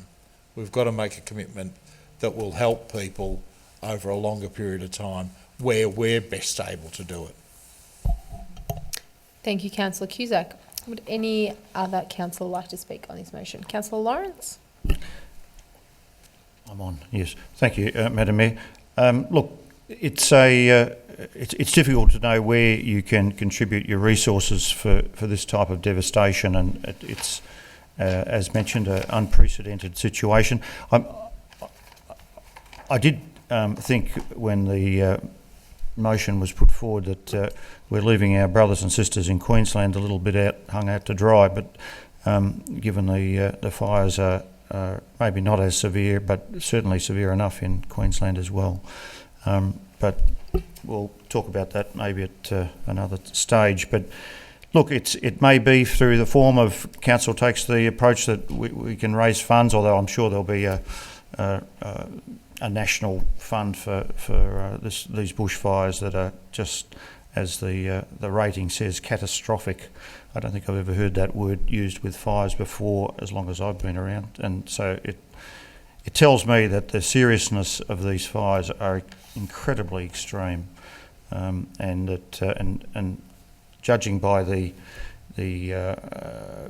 We've got to make a commitment that will help people over a longer period of time where we're best able to do it. Thank you, Councillor Cusack. Would any other councillor like to speak on this motion? Councillor Lawrence? I'm on, yes. Thank you, Madam Mayor. Look, it's difficult to know where you can contribute your resources for this type of devastation, and it's, as mentioned, an unprecedented situation. I did think when the motion was put forward that we're leaving our brothers and sisters in Queensland a little bit hung out to dry, but given the fires are maybe not as severe, but certainly severe enough in Queensland as well. But we'll talk about that maybe at another stage. But look, it may be through the form of council takes the approach that we can raise funds, although I'm sure there'll be a national fund for these bushfires that are just, as the rating says, catastrophic. I don't think I've ever heard that word used with fires before, as long as I've been around, and so it tells me that the seriousness of these fires are incredibly extreme, and that and judging by the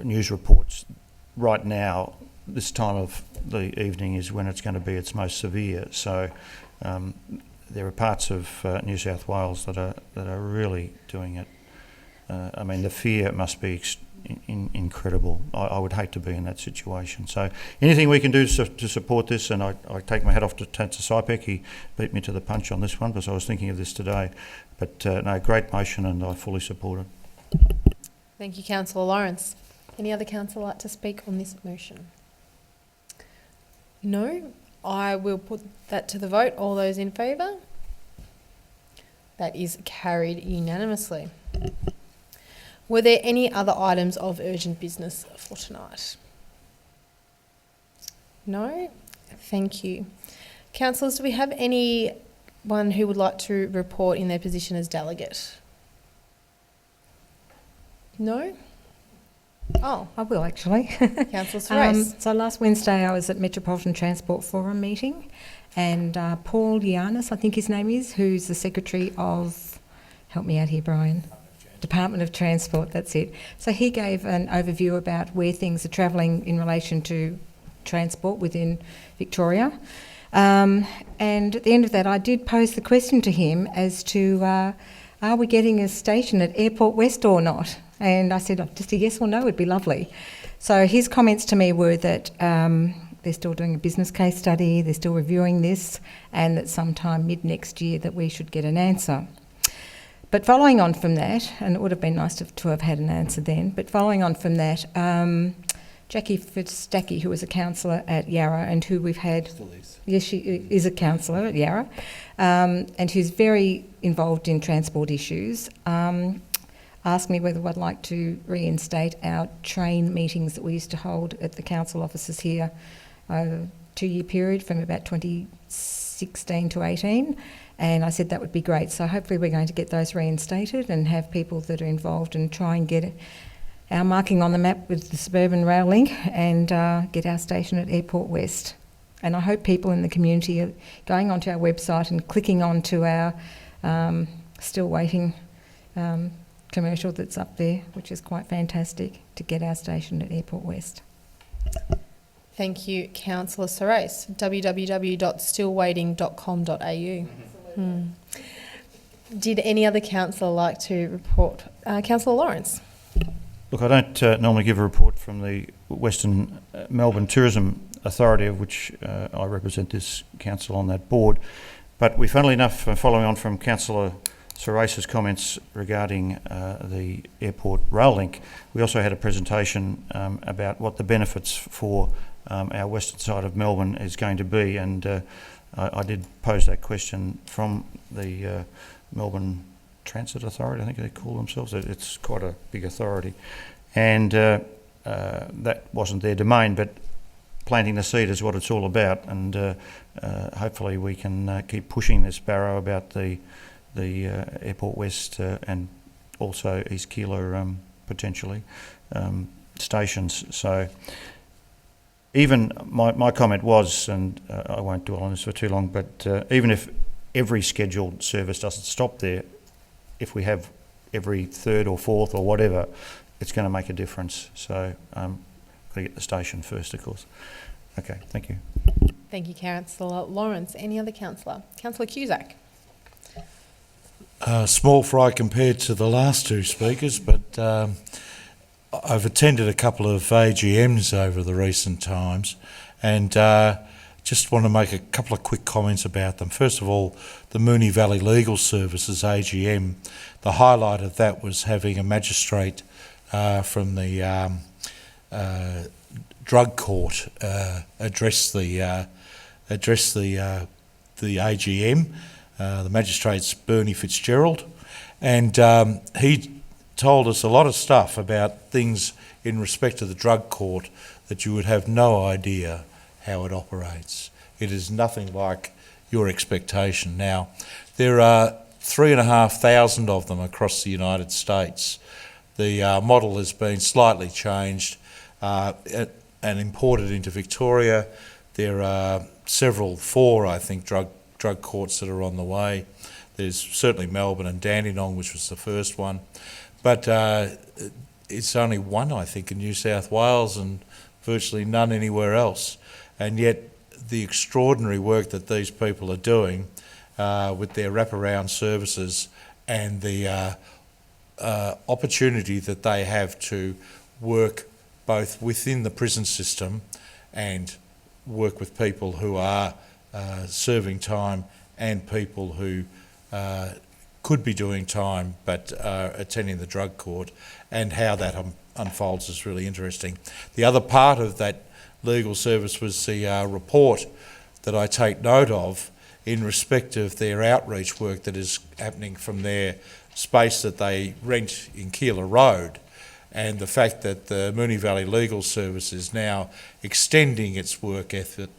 news reports right now, this time of the evening is when it's going to be its most severe. So there are parts of New South Wales that are really doing it. I mean, the fear must be incredible. I would hate to be in that situation. So anything we can do to support this, and I take my hat off to Councillor Sypek. He beat me to the punch on this one because I was thinking of this today. But no, great motion, and I fully support it. Thank you, Councillor Lawrence. Any other councillor like to speak on this motion? No? I will put that to the vote. All those in favour? That is carried unanimously. Were there any other items of urgent business for tonight? No? Thank you. Councillors, do we have anyone who would like to report in their position as delegate? No? Oh, I will actually. Councillor Thrace. So last Wednesday I was at Metropolitan Transport Forum meeting, and Paul Giannis, I think his name is, who's the Secretary of, help me out here, Brian, Department of Transport, that's it. So he gave an overview about where things are travelling in relation to transport within Victoria. And at the end of that I did pose the question to him as to are we getting a station at Airport West or not? And I said, just a yes or no would be lovely. So his comments to me were that they're still doing a business case study, they're still reviewing this, and that sometime mid-next year that we should get an answer. But following on from that, and it would have been nice to have had an answer then, but following on from that, Jackie Fitzstackie, who was a councillor at Yarra and who we've had... Still is. Yes, she is a councillor at Yarra, and who's very involved in transport issues, asked me whether I'd like to reinstate our train meetings that we used to hold at the council offices here over a 2-year period from about 2016 to 18. And I said that would be great. So hopefully we're going to get those reinstated and have people that are involved and try and get our marking on the map with the suburban rail link and get our station at Airport West. And I hope people in the community are going onto our website and clicking onto our still waiting commercial that's up there, which is quite fantastic, to get our station at Airport West. Thank you, Councillor Thrace. www.stillwaiting.com.au. Did any other councillor like to report? Councillor Lawrence. Look, I don't normally give a report from the Western Melbourne Tourism Authority, of which I represent this council on that board. But we, funnily enough, following on from Councillor Thrace's comments regarding the airport rail link, we also had a presentation about what the benefits for our western side of Melbourne is going to be, and I did pose that question from the Melbourne Transit Authority, I think they call themselves. It's quite a big authority, and that wasn't their domain, but planting the seed is what it's all about, and hopefully we can keep pushing this barrow about the Airport West and also East Keilor potentially stations. So even my comment was, and I won't dwell on this for too long, but even if every scheduled service doesn't stop there. If we have every third or fourth or whatever, it's going to make a difference. So got to get the station first, of course. Okay, thank you. Thank you, Councillor Lawrence. Any other councillor? Councillor Cusack. Small fry compared to the last two speakers, but I've attended a couple of AGMs over the recent times, and just want to make a couple of quick comments about them. First of all, the Moonee Valley Legal Services AGM, the highlight of that was having a magistrate from the drug court address the AGM. The magistrate's Bernie Fitzgerald, and he told us a lot of stuff about things in respect to the drug court that you would have no idea how it operates. It is nothing like your expectation. Now, there are 3,500 of them across the United States. The model has been slightly changed and imported into Victoria. There are four, I think, drug courts that are on the way. There's certainly Melbourne and Dandenong, which was the first one. But it's only one, I think, in New South Wales and virtually none anywhere else. And yet the extraordinary work that these people are doing with their wraparound services and the opportunity that they have to work both within the prison system and work with people who are serving time and people who could be doing time but are attending the drug court, and how that unfolds is really interesting. The other part of that legal service was the report that I take note of in respect of their outreach work that is happening from their space that they rent in Keilor Road, and the fact that the Moonee Valley Legal Service is now extending its work effort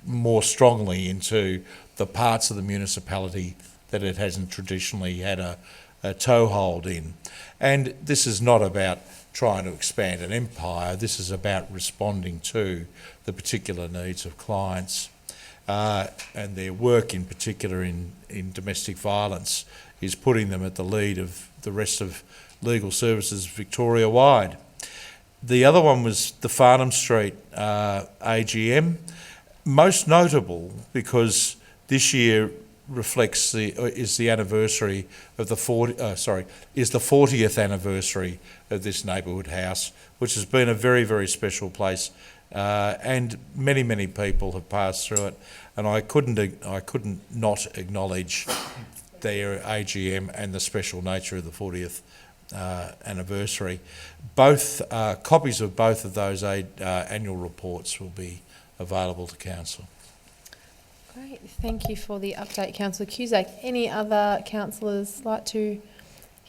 more strongly into the parts of the municipality that it hasn't traditionally had a toehold in. And this is not about trying to expand an empire, this is about responding to the particular needs of clients. And their work in particular in domestic violence is putting them at the lead of the rest of legal services Victoria-wide. The other one was the Farnham Street AGM, most notable because this year is the anniversary of the 40th anniversary of this neighbourhood house, which has been a very, very special place, and many people have passed through it, and I couldn't not acknowledge their AGM and the special nature of the 40th anniversary. Both copies of both of those annual reports will be available to council. Great, thank you for the update, Councillor Cusack. Any other councillors like to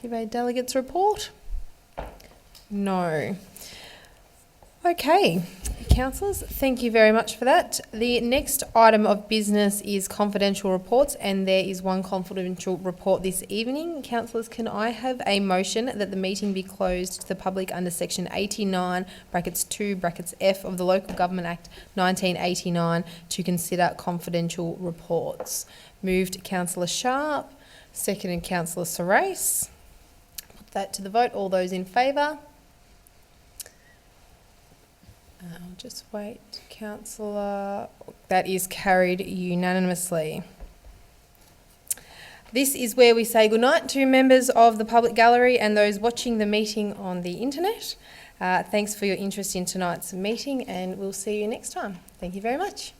give a delegate's report? No. Okay, councillors, thank you very much for that. The next item of business is confidential reports, and there is one confidential report this evening. Councillors, can I have a motion that the meeting be closed to the public under section 89 (2) F of the Local Government Act 1989 to consider confidential reports? Moved Councillor Sharp, seconded Councillor Serace. Put that to the vote. All those in favour? I'll just wait, Councillor. That is carried unanimously. This is where we say goodnight to members of the public gallery and those watching the meeting on the internet. Thanks for your interest in tonight's meeting, and we'll see you next time. Thank you very much.